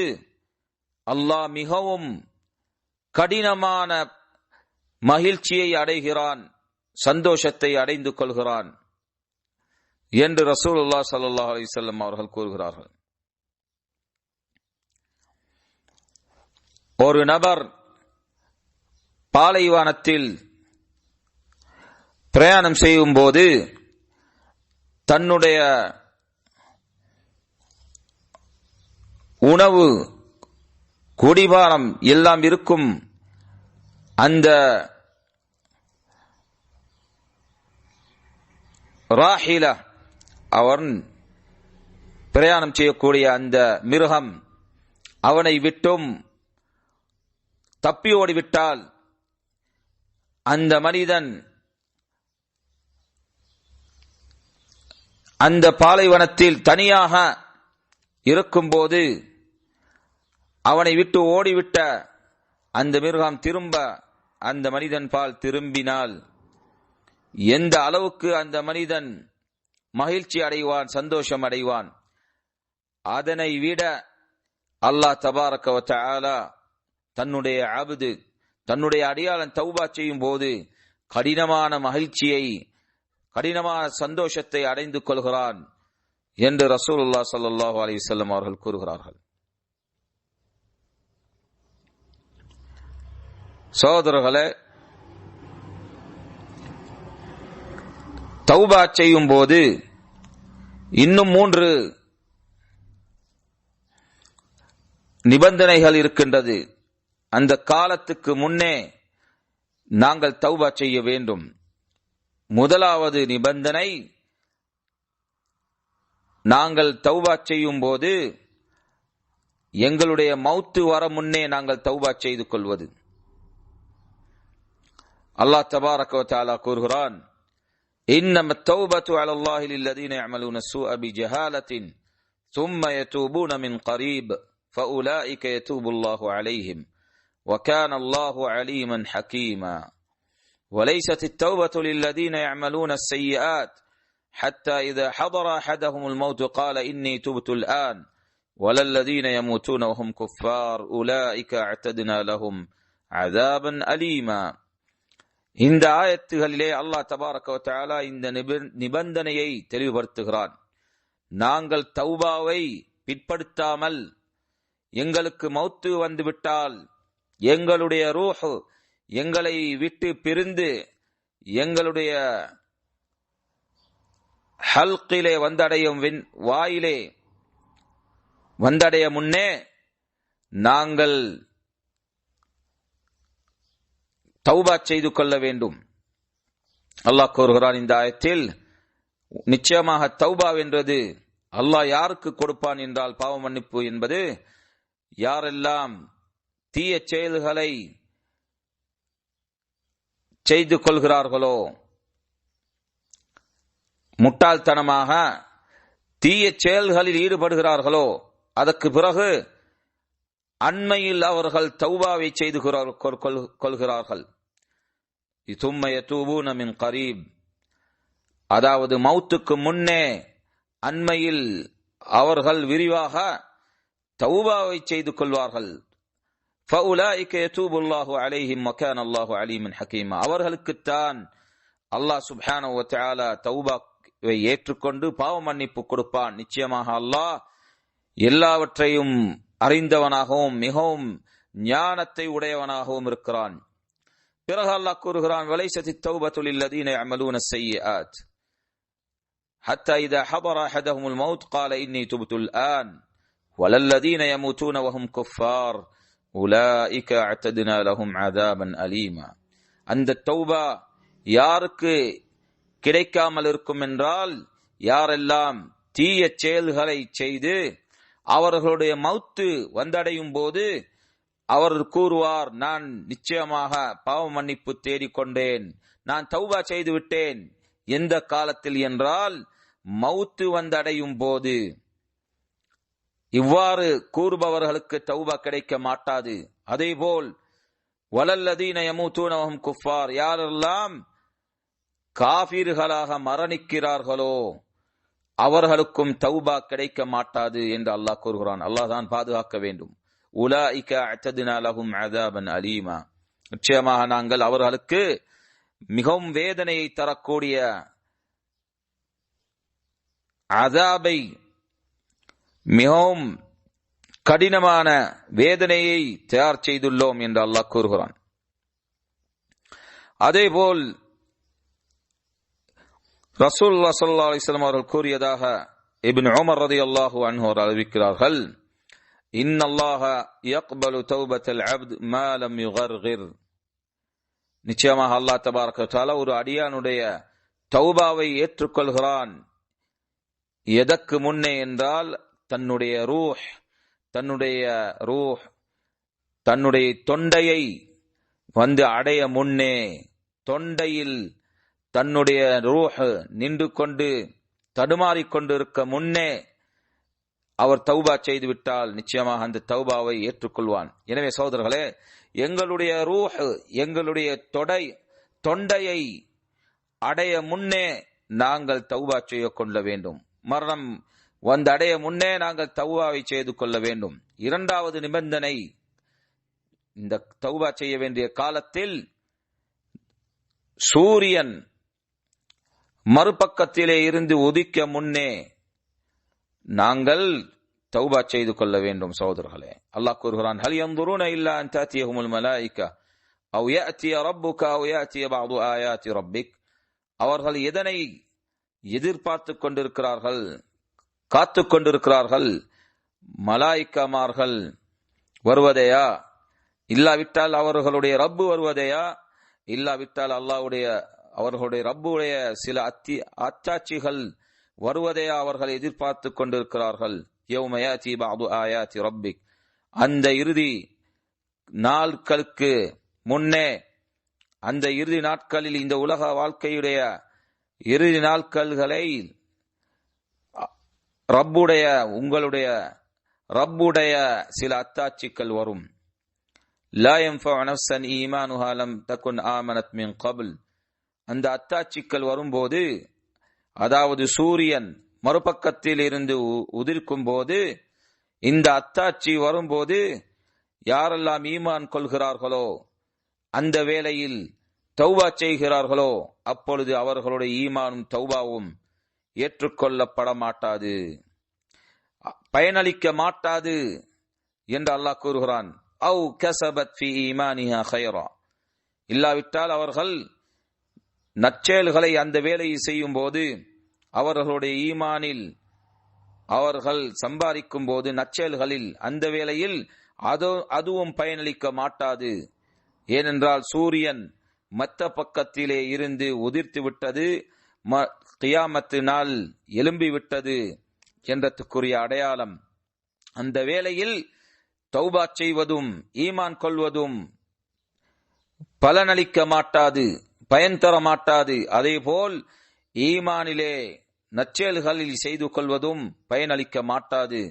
அல்லாஹ் மிகவும் கடினமான மகிழ்ச்சியை அடைகிறான், சந்தோஷத்தை அடைந்து கொள்கிறான் என்று ரசூலுல்லாஹ் ஸல்லல்லாஹு அலைஹி வஸல்லம் அவர்கள் கூறுகிறார்கள். ஒரு நபர் பாலைவனத்தில் பிரயாணம் செய்யும் போது தன்னுடைய உணவு, குடிபானம் எல்லாம் இருக்கும் அந்த ராஹிலா, அவன் பிரயாணம் செய்யக்கூடிய அந்த மிருகம் அவனை விட்டும் தப்பி ஓடிவிட்டால் அந்த மனிதன் அந்த பாலைவனத்தில் தனியாக இருக்கும்போது அவனை விட்டு ஓடிவிட்ட அந்த மிருகம் திரும்ப அந்த மனிதன் பால் திரும்பினால் எந்த அளவுக்கு அந்த மனிதன் மகிழ்ச்சி அடைவான், சந்தோஷம் அடைவான், அதனை விட அல்லாஹ் தபாரக வ தஆலா தன்னுடைய அப்து, தன்னுடைய அடியாளன் தௌபா செய்யும் போது கடினமான மகிழ்ச்சியை, கடினமான சந்தோஷத்தை அடைந்து கொள்கிறான் என்று ரசூலுல்லாஹ் ஸல்லல்லாஹு அலைஹி வஸல்லம் அவர்கள் கூறுகிறார்கள். சகோதரர்களே, தௌபா செய்யும் போது இன்னும் 3 நிபந்தனைகள் இருக்கின்றது. அந்த காலத்துக்கு முன்னே நாங்கள் தௌபா செய்ய வேண்டும். முதலாவது நிபந்தனை, நாங்கள் தௌபா செய்யும் போது எங்களுடைய மௌத்து வர முன்னே நாங்கள் தௌபா செய்து கொள்வது. அல்லாஹ் தபாரக வ தஆலா கூறுகிறான், இன்னமத் தௌபத்து அலல்லாஹி லில்லதீன யஅமலூன ஸூஅ பிஜஹாலத்தின் ثم يتوبون من قريب فأولئك يتوب الله عليهم وكان الله عليما حكيما وليست التوبة للذين يعملون السيئات حتى إذا حضر أحدهم الموت قال إني تبت الآن ولا الذين يموتون وهم كفار أولئك اعتدنا لهم عذابا أليما. இந்த ஆயத்துகளிலே அல்லாஹ் தபாரக வ தஆலா இந்த நிபந்தனையை தெளிவுபடுத்துகிறான். நாங்கள் தௌபாவை பிற்படுத்தாமல் எங்களுக்கு மௌத்து வந்துவிட்டால், எங்களுடைய ரூஹ் எங்களை விட்டு பிரிந்து எங்களுடைய ஹல்கிலே வந்தடையும், வாயிலே வந்தடைய முன்னே நாங்கள் தௌபா செய்து கொள்ள வேண்டும். அல்லாஹ் கூறுகிறான் இந்த ஆயத்தில், நிச்சயமாக தௌபா என்றது அல்லாஹ் யாருக்கு கொடுப்பான் என்றால், பாவ மன்னிப்பு என்பது யாரெல்லாம் தீய செயல்களை செய்து கொள்கிறார்களோ, முட்டாள்தனமாக தீய செயல்களில் ஈடுபடுகிறார்களோ, அதற்கு பிறகு அண்மையில் அவர்கள் தௌபாவை செய்து கொள்கிறார்கள். ثم يتوبون من قريب, அதாவது மௌத்துக்கு முன்னே அண்மையில் அவர்கள் விரிவாக தௌபாவை செய்து கொள்வார்கள். فَأُولَٰئِكَ يَتُوبُ اللَّهُ عَلَيْهِمْ وَكَانَ اللَّهُ عَلِيمًا حَكِيمًا. அவர்களுக்குத்தான் அல்லாஹ் சுப்ஹானஹு வ தஆலா தௌபாவை ஏற்றுக்கொண்டு பாவ மன்னிப்பு கொடுப்பான். நிச்சயமாக அல்லாஹ் எல்லாவற்றையும் அறிந்தவனாகவும் மிகவும் ஞானத்தை உடையவனாகவும் இருக்கிறான். பிறகு அல்லாஹ் கூறுகிறான், வலைஸத்தி தௌபத்து லில்லதீன யஅமலூன ஸய்யிஆத் حتى إذا حضر أحدهم الموت قال إني تبت الآن وللذين يموتون وهم كفار أولئك أعتدنا لهم عذابا أليما. அந்த தௌபா யாருக்கு கிடைக்காமல் இருக்கும் என்றால், யாரெல்லாம் தீய செயல்களை செய்து அவர்களுடைய மௌத்து வந்தடையும் போது அவர் கூறுவார், நான் நிச்சயமாக பாவ மன்னிப்பு தேடிக்கொண்டேன், நான் தௌபா செய்து விட்டேன். எந்த காலத்தில் என்றால் மௌத்து வந்தடையும் போது. இவ்வாறு கூறுபவர்களுக்கு தௌபா கிடைக்க மாட்டாது. அதேபோல் வலல்லதீன யமூதூன வஹும் குஃபார், யாரெல்லாம் காஃபிர்களாக மரணிக்கிறார்களோ அவர்களுக்கும் தௌபா கிடைக்க மாட்டாது என்று அல்லாஹ் கூறுகிறான். அல்லாஹ் தான் பாதுகாக்க வேண்டும். உலாயிக அஅதனா லஹும் அஸாபன் அலீமா, நிச்சயமாக நாங்கள் அவர்களுக்கு மிகவும் வேதனையை தரக்கூடிய அஸாபை, மிகவும் கடினமான வேதனையை தயார் செய்துள்ளோம் என்று அல்லாஹ் கூறுகிறான். அதேபோல் ரசூலுல்லாஹி ஸல்லல்லாஹு அலைஹி வஸல்லம் அவர்கள் கூறியதாக இப்னு உமர் ரலியல்லாஹு அன்ஹு அறிவிக்கிறார்கள், இன்னல்லாஹ யக்பலு தௌபத்தல் அப்த் மா லம் யுகர்கிர், நிச்சயமாக அல்லாஹ் தபாரக வ தஆலா ஒரு அடியானுடைய தௌபாவை ஏற்றுக்கொள்கிறான். எதற்கு முன்னே என்றால் தன்னுடைய தொண்டையை வந்து அடைய முன்னே, தொண்டையில் தன்னுடைய ரூஹ் நின்று கொண்டு தடுமாறிக்கொண்டு இருக்க முன்னே அவர் தௌபா செய்து விட்டால் நிச்சயமாக அந்த தௌபாவை ஏற்றுக்கொள்வான். எனவே சகோதரர்களே, எங்களுடைய ரூஹ், எங்களுடைய தொண்டையை அடைய முன்னே நாங்கள் தௌபா செய்ய கொள்ள வேண்டும். மரணம் வந்து அடைய முன்னே நாங்கள் தௌபாவை செய்து கொள்ள வேண்டும். இரண்டாவது நிபந்தனை, இந்த தௌபா செய்ய வேண்டிய காலத்தில் சூரியன் மறுபக்கத்திலே இருந்து உதிக்க முன்னே நாங்கள் தௌபா செய்து கொள்ள வேண்டும். சகோதரர்களே, அல்லாஹ் கூறுகிறான், ஹல் யன்துரூன இல்லா அன் தாத்தியஹுமுல் மலாயிகா அவ் யாத்திய ரப்புக அவ் யாத்திய பஅது ஆயாத்தி ரப்பிக், அவர்கள் எதனை எதிர்பார்த்து கொண்டிருக்கிறார்கள், காத்து கொண்டிருக்கிறார்கள்? மலாயிக்காமார்கள் வருவதையா, இல்லாவிட்டால் அவர்களுடைய ரப்பு வருவதையா, இல்லாவிட்டால் அவர்களுடைய ரப்புடைய சில அத்தாட்சிகள் வருவதையா அவர்கள் எதிர்பார்த்து கொண்டிருக்கிறார்கள். யௌம யாத்தி பஅது ஆயாத்தி ரப்பிக், அந்த இறுதி நாட்களுக்கு முன்னே, அந்த இறுதி நாட்களில், இந்த உலக வாழ்க்கையுடைய இறுதி நாட்களை உங்களுடைய ரப்புடைய சில அத்தாட்சிகள் வரும். லா யன்ஃபஉ நஃப்ஸன் ஈமானுஹா லம் தகுன் ஆமனத் மின் கப்ல், அந்த அத்தாட்சிகள் வரும்போது, அதாவது சூரியன் மறுபக்கத்தில் இருந்து உதிர்க்கும் போது, இந்த அத்தாட்சி வரும்போது யாரெல்லாம் ஈமான் கொள்கிறார்களோ, அந்த வேளையில் தௌபா செய்கிறார்களோ, அப்பொழுது அவர்களுடைய ஈமானும் தௌபாவும் ஏற்றுக்கொள்ளப்பட மாட்டாது, பயனளிக்க மாட்டாது என்று அல்லாஹ் கூறுகிறான். அவு கஸபத் ஃபீ ஈமானிஹா கைரா, இல்லாவிட்டால் அவர்கள் நற்செயல்களை அந்த வேலையை செய்யும் போது, அவர்களுடைய ஈமானில் அவர்கள் சம்பாதிக்கும் போது நற்செயல்களில் அந்த வேளையில் அதுவும் பயனளிக்க மாட்டாது. ஏனென்றால் சூரியன் மத்த பக்கத்திலே இருந்து உதிர்த்து விட்டது, கியாமத்து நாள் எழும்பி விட்டது என்றதுக்குரிய அடையாளம். அந்த வேளையில் தௌபா செய்வதும் ஈமான் கொள்வதும் பலனளிக்க மாட்டாது, பயன் தர மாட்டாது. அதேபோல் ஈமானிலே நற்செயல்களில் செய்து கொள்வதும் பயனளிக்க மாட்டாது.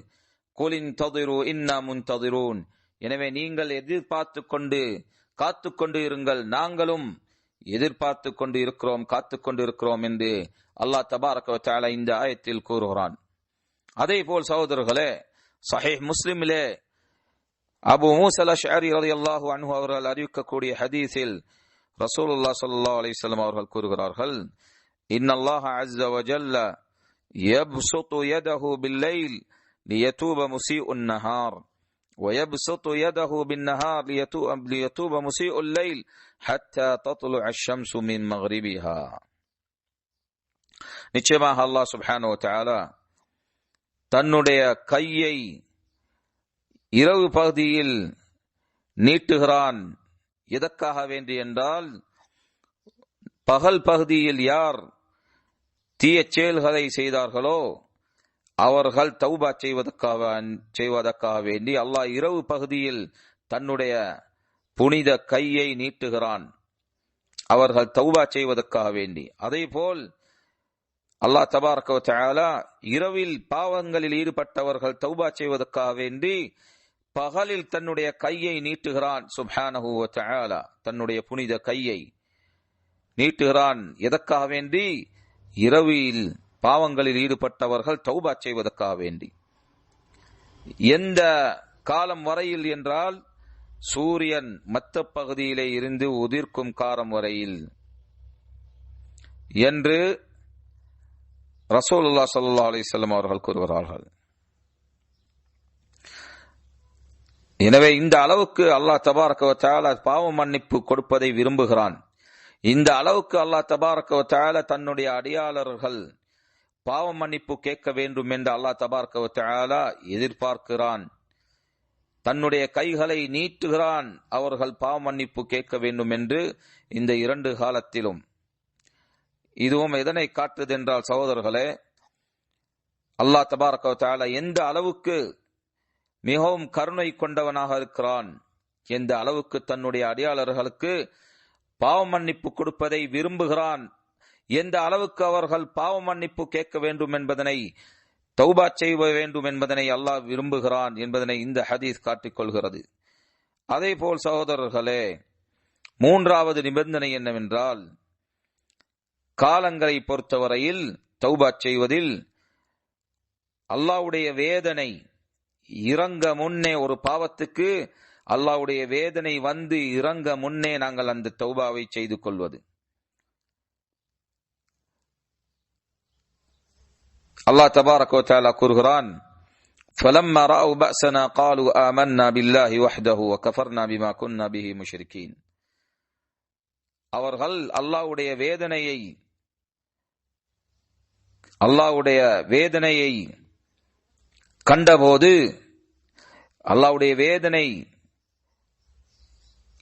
குலின் ததிரு இன்னா முன்ததிரூன், எனவே நீங்கள் எதிர்பார்த்து கொண்டு காத்து கொண்டு இருங்கள், நாங்களும் எதிர்பார்த்து கொண்டு இருக்கிறோம், காத்து கொண்டு இருக்கிறோம் என்று அல்லாஹ் தபாரக வ தஆலா இந்த ஆயத்தில் கூறுகிறான். அதே போல் சகோதரர்களே, சஹீஹ் முஸ்லிமிலே அபு மூஸா அல்-அஷ்அரி ரலியல்லாஹு அன்ஹு அவர்கள் அறிவிக்கக்கூடிய ஹதீஸில் ரசூலுல்லாஹ் ஸல்லல்லாஹு அலைஹி வஸல்லம் அவர்கள் கூறுகிறார்கள், இன்னல்லாஹ அஸ்ஸ வ ஜல்ல யப்சுது யதஹு பில்-லைல் லியதூப முஸீஉன் நஹார் ويبسط يده بالنهار ليتوب مسيء الليل حتى تطلع الشمس من مغربها. நிச்சயமாக அல்லாஹ் சுப்ஹானஹு வ தஆலா தன்னுடைய கையை இரவு பகுதியில் நீட்டுகிறான். எதற்காக வேண்டி என்றால், பகல் பகுதியில் யார் தீய செயல்களை செய்தார்களோ அவர்கள் தௌபா செய்வதற்காக வேண்டி அல்லாஹ் இரவு பகுதியில் தன்னுடைய புனித கையை நீட்டுகிறான், அவர்கள் தௌபா செய்வதற்காக வேண்டி. அதேபோல் அல்லாஹ் தபாரக வ தஆலா இரவில் பாவங்களில் ஈடுபட்டவர்கள் தௌபா செய்வதற்காக வேண்டி பகலில் தன்னுடைய கையை நீட்டுகிறான். சுப்ஹானஹு வ தஆலா தன்னுடைய புனித கையை நீட்டுகிறான். எதற்காக வேண்டி? இரவில் பாவங்களில் ஈடுபட்டவர்கள் தௌபா செய்வதற்காக வேண்டி. எந்த காலம் வரையில் என்றால், சூரியன் மத்த பகுதியிலே இருந்து உதிர்க்கும் காலம் வரையில் என்று ரசூலுல்லாஹ் ஸல்லல்லாஹு அலைஹி வஸல்லம் அவர்கள் கூறுகிறார்கள். எனவே இந்த அளவுக்கு அல்லாஹ் தபாரக வ தஆலா பாவ மன்னிப்பு கொடுப்பதை விரும்புகிறான். இந்த அளவுக்கு அல்லாஹ் தபாரக வ தஆலா தன்னுடைய அடியாளர்கள் பாவ மன்னிப்பு கேட்க வேண்டும் என்று அல்லாஹ் தபாரக வ தஆலா எதிர்பார்க்கிறான். தன்னுடைய கைகளை நீட்டுகிறான், அவர்கள் பாவ மன்னிப்பு கேட்க வேண்டும் என்று. இந்த இரண்டு காலத்திலும் இதுவும் எதனை காட்டுது என்றால், சகோதரர்களே, அல்லாஹ் தபாரக வ தஆலா எந்த அளவுக்கு மிகவும் கருணை கொண்டவனாக இருக்கிறான், எந்த அளவுக்கு தன்னுடைய அடியாளர்களுக்கு பாவ மன்னிப்பு கொடுப்பதை விரும்புகிறான், எந்த அளவுக்கு அவர்கள் பாவ மன்னிப்பு கேட்க வேண்டும் என்பதனை, தௌபா செய்ய வேண்டும் என்பதனை அல்லாஹ் விரும்புகிறான் என்பதனை இந்த ஹதீஸ் காட்டிக் கொள்கிறது. அதே போல் சகோதரர்களே, மூன்றாவது நிபந்தனை என்னவென்றால், காலங்களை பொறுத்தவரையில் தௌபா செய்வதில் அல்லாஹ்வுடைய வேதனை இறங்க முன்னே, ஒரு பாவத்துக்கு அல்லாஹ்வுடைய வேதனை வந்து இறங்க முன்னே நாங்கள் அந்த தௌபாவை செய்து கொள்வது. அல்லாஹ் தபாரக வ தஆலா கூறுகிறான், فَلَمَّا رَأَوْا بَأْسَنَا قَالُوا آمَنَّا بِاللَّهِ وَحْدَهُ وَكَفَرْنَا بِمَا كُنَّا بِهِ مُشْرِكِينَ. அவர்கள் அல்லாஹ்வுடைய வேதனையை கண்டபோது, அல்லாஹ்வுடைய வேதனை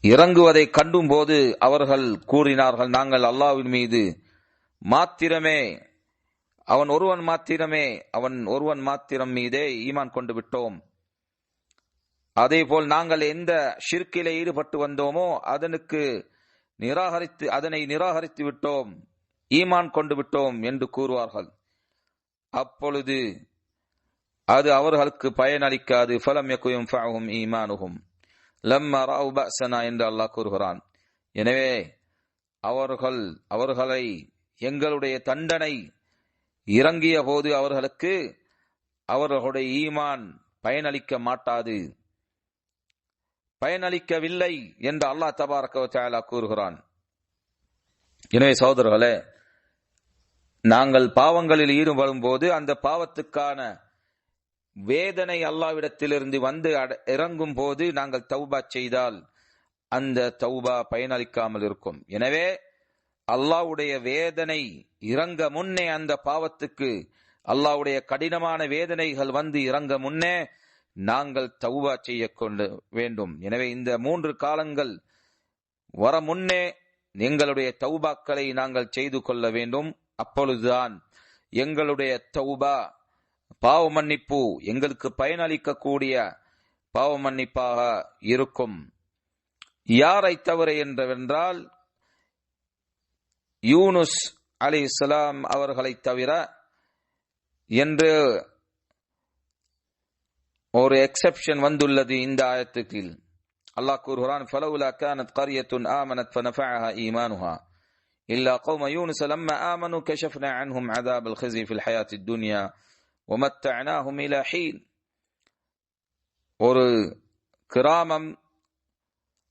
இறங்குவதை கண்டும் போது அவர்கள் கூறினார்கள், நாங்கள் அல்லாஹ்வின் மீது மாத்திரமே, அவன் ஒருவன் மாத்திரம் மீதே ஈமான் கொண்டு விட்டோம். அதே போல் நாங்கள் எந்த ஷிர்கிலே ஈடுபட்டு வந்தோமோ அதனை நிராகரித்து விட்டோம், ஈமான் கொண்டு விட்டோம் என்று கூறுவார்கள். அப்பொழுது அது அவர்களுக்கு பயனளிக்காது. ஃபலம் யகு யன்ஃபஅஹும் ஈமானுஹும் லம்மா ரஅவ் பஅஸனா என்று அல்லாஹ் கூறுகிறான். எனவே அவர்களை எங்களுடைய தண்டனை இறங்கிய போது அவர்களுடைய ஈமான் பயனளிக்க மாட்டாது, பயனளிக்கவில்லை என்று அல்லாஹ் தபாரக வ தஆலா கூறுகிறான். எனவே சகோதரர்களே, நாங்கள் பாவங்களில் ஈடுபடும் போது அந்த பாவத்துக்கான வேதனை அல்லாஹ்விடத்திலிருந்து வந்து இறங்கும் போது நாங்கள் தௌபா செய்தால் அந்த தௌபா பயனளிக்காமல் இருக்கும். எனவே அல்லாஹ்வுடைய வேதனை இறங்க முன்னே, அந்த பாவத்துக்கு அல்லாஹ்வுடைய கடினமான வேதனைகள் வந்து இறங்க முன்னே நாங்கள் தௌபா செய்ய கொண்டு வேண்டும். எனவே இந்த 3 காலங்கள் வர முன்னே எங்களுடைய தௌபாக்களை நாங்கள் செய்து கொள்ள வேண்டும். அப்பொழுதுதான் எங்களுடைய தௌபா, பாவ மன்னிப்பு, எங்களுக்கு பயனளிக்கக்கூடிய பாவ மன்னிப்பாக இருக்கும். யாரை தவிர என்றால், யூனுஸ் அலைஹிஸ்ஸலாம் அவர்களை தவிர என்று ஒரு எக்ஸெப்ஷன் வந்துள்ளது இந்த ஆயத்துக்கு. அல்லாஹ் கூறுகிறான், ஃபலவுலா கானத் கர்யத்துன் ஆமனத் ஃபனஃபஅஹா ஈமானுஹா இல்லா கௌம யூனுஸ் லம்மா ஆமனு கஷஃப்னா அன்ஹும் அஸாபல் খিজি ஃபில் ஹயாத்தித் துன்யா வமத்தஅனாஹும் இலா ஹீன். ஒரு கிராமம்,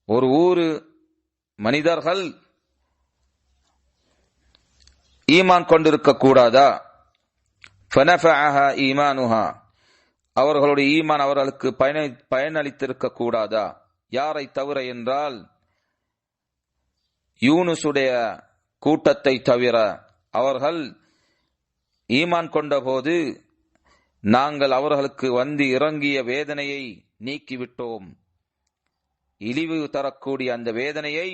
ஒரு ஊரு, மனிதர்கள் ஈமான் கொண்டிருக்க கூடாதா? ஃபனஃபஅஹா ஈமானுஹா, அவர்களுடைய ஈமான் அவர்களுக்கு பயனளித்திருக்க கூடாதா? யாரை தவிர என்றால், யூனுசுடைய கூட்டத்தை தவிர. அவர்கள் ஈமான் கொண்ட போது நாங்கள் அவர்களுக்கு வந்து இறங்கிய வேதனையை நீக்கிவிட்டோம். இழிவு தரக்கூடிய அந்த வேதனையை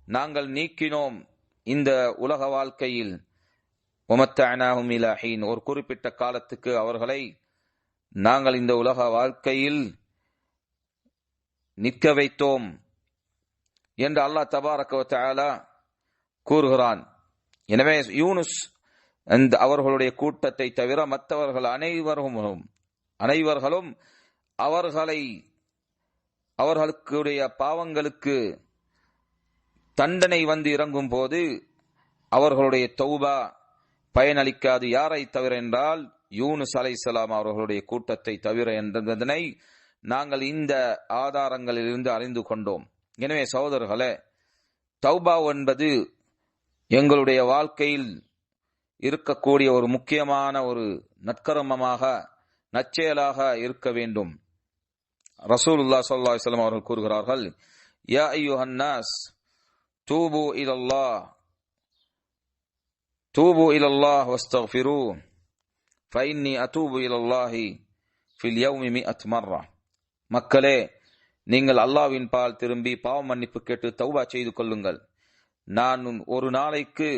நாங்கள் நீக்கினோம் இந்த உலக வாழ்க்கையில். வமத்தஅனாஹும் இலா ஹீன், ஒரு குறிப்பிட்ட காலத்துக்கு அவர்களை நாங்கள் இந்த உலக வாழ்க்கையில் நிற்க வைத்தோம் என்று அல்லாஹ் தபாரக வ தஆலா கூறுகிறான். எனவே யூனுஸ் அந்த அவர்களுடைய கூட்டத்தை தவிர மற்றவர்கள் அனைவர்களும் அவர்களுடைய பாவங்களுக்கு தண்டனை வந்து இறங்கும் போது அவர்களுடைய தௌபா பயனளிக்காது. யாரை தவிர என்றால் யூனுஸ் அலைஹிஸ்ஸலாம் அவர்களுடைய கூட்டத்தை தவிர என்பதனை நாங்கள் இந்த ஆதாரங்களிலிருந்து அறிந்து கொண்டோம். எனவே சகோதரர்களே, தௌபா என்பது எங்களுடைய வாழ்க்கையில் இருக்கக்கூடிய ஒரு முக்கியமான ஒரு நற்கர்மமாக நற்செயலாக இருக்க வேண்டும். ரசூலுல்லாஹ் ஸல்லல்லாஹு அலைஹி வஸல்லம் அவர்கள் கூறுகிறார்கள், யா அய்யுஹன் நாஸ் தூபு இலல்லாஹ் வஸ்தக்ஃபிரு ஃபஇன்னி அதூபு இலல்லாஹி ஃபில் யௌமி 100 மர்ரா. மக்களே, நீங்கள் அல்லாஹ்வின் பால் திரும்பி பாவ மன்னிப்பு கேட்டு தௌபா செய்து கொள்ளுங்கள். நான் ஒரு நாளைக்கு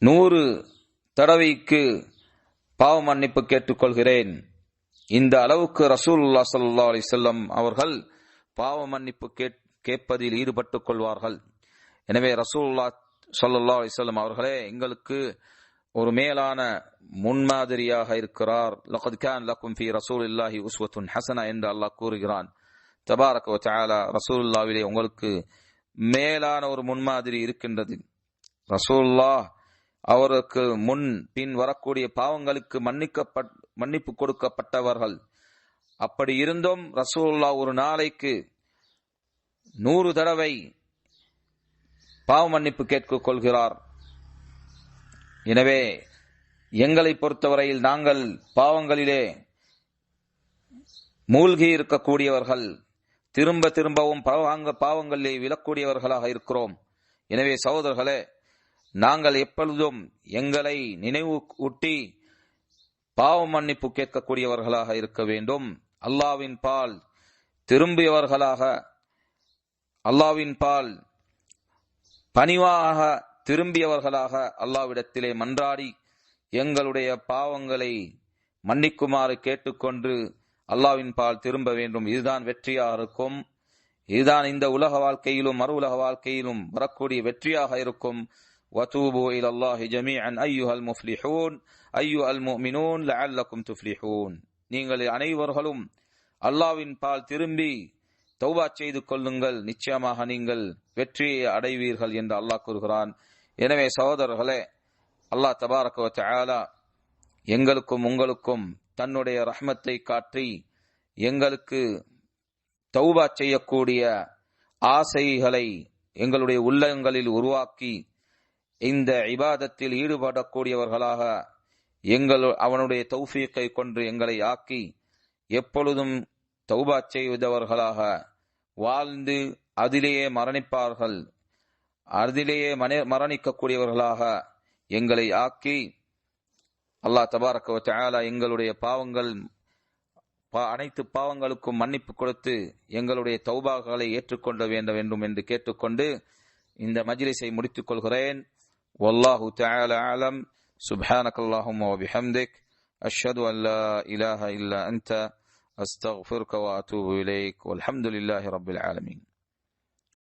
100 தடவைக்கு பாவ மன்னிப்பு கேட்டுக்கொள்கிறேன். இந்த அளவுக்கு ரசூலுல்லாஹ் ஸல்லல்லாஹு அலைஹி வஸல்லம் அவர்கள் பாவ மன்னிப்பு கேட்பதில் ஈடுபட்டுக் கொள்வார்கள். எனவே ரசூலுல்லாஹ் ஸல்லல்லாஹு அலைஹி வஸல்லம் அவர்களே எங்களுக்கு ஒரு மேலான முன்மாதிரியாக இருக்கிறார். லகத் கான லக்கும் ஃபீ ரசூலில்லாஹி உஸ்வத்துன் ஹஸனா என்று அல்லாஹ் கூறுகிறான். தபாரக வ தஆலா ரசூலுல்லாஹ்விலே உங்களுக்கு மேலான ஒரு முன்மாதிரி இருக்கின்றது. ரசூலுல்லாஹ் அவருக்கு முன் பின் வரக்கூடிய பாவங்களுக்கு மன்னிப்பு கொடுக்கப்பட்டவர்கள். அப்படி இருந்தும் ரசூலுல்லாஹ் ஒரு நாளைக்கு 100 தடவை பாவ மன்னிப்பு கேட்டுக் கொள்கிறார். எனவே எங்களை பொறுத்தவரையில் நாங்கள் பாவங்களிலே மூழ்கி இருக்கக்கூடியவர்கள், திரும்ப திரும்பவும் பாவங்களிலே விழக்கூடியவர்களாக இருக்கிறோம். எனவே சகோதரர்களே, நாங்கள் எப்பொழுதும் எங்களை நினைவு ஊட்டி பாவ மன்னிப்பு கேட்கக்கூடியவர்களாக இருக்க வேண்டும். அல்லாஹ்வின் பால் திரும்பியவர்களாக, அல்லாஹ்வின் பால் பணிவாக திரும்பியவர்களாக அல்லாஹ்விடத்திலே மன்றாடி எங்களுடைய பாவங்களை மன்னிக்குமாறு கேட்டுக்கொண்டு அல்லாஹ்வின் பால் திரும்ப வேண்டும். இதுதான் வெற்றியாக இருக்கும். இதுதான் இந்த உலக வாழ்க்கையிலும் மறு உலக வாழ்க்கையிலும் வரக்கூடிய வெற்றியாக இருக்கும். வதூபு இலல்லாஹி ஜமீஅன் அய்யுஹல் முஃப்லிஹூன் அய்யுஹல் முஃமினூன் லஅல்லக்கும் துஃப்லிஹூன். நீங்கள் அனைவர்களும் அல்லாஹ்வின் பால் திரும்பி தௌபா செய்து கொள்ளுங்கள், நிச்சயமாக நீங்கள் வெற்றியை அடைவீர்கள் என்று அல்லாஹ் கூறுகிறான். எனவே சகோதரர்களே, அல்லாஹ் தபாரக வ தஆலா எங்களுக்கும் உங்களுக்கும் தன்னுடைய ரஹ்மத்தை காட்டி எங்களுக்கு தௌபா செய்யக்கூடிய ஆசைகளை எங்களுடைய உள்ளங்களில் உருவாக்கி இந்த இபாதத்தில் ஈடுபடக்கூடியவர்களாக அவனுடைய தௌஃபீக்கை கொண்டு எங்களை ஆக்கி எப்பொழுதும் தௌபா செய்தவர்களாக வாழ்ந்து அதிலேயே மரணிப்பார்கள், அதிலேயே மரணிக்கக்கூடியவர்களாக எங்களை ஆக்கி அல்லாஹ் தபாரக வ தஆலா எங்களுடைய அனைத்து பாவங்களுக்கும் மன்னிப்பு கொடுத்து எங்களுடைய தௌபாக்களை ஏற்றுக்கொள்ள வேண்டும் என்று கேட்டுக்கொண்டு இந்த மஜ்லிஸை முடித்துக் கொள்கிறேன். வல்லாஹு தஆலா அலம். சுப்ஹானக்கல்லாஹும்ம வ பிஹம்திக் அஷ்ஹது அன் லா இலாஹா இல்லா அன்த அஸ்தக்ஃபிருக வ அத்தூபு இலைக். வல்ஹம்துலில்லாஹி ரப்பில் ஆலமீன்.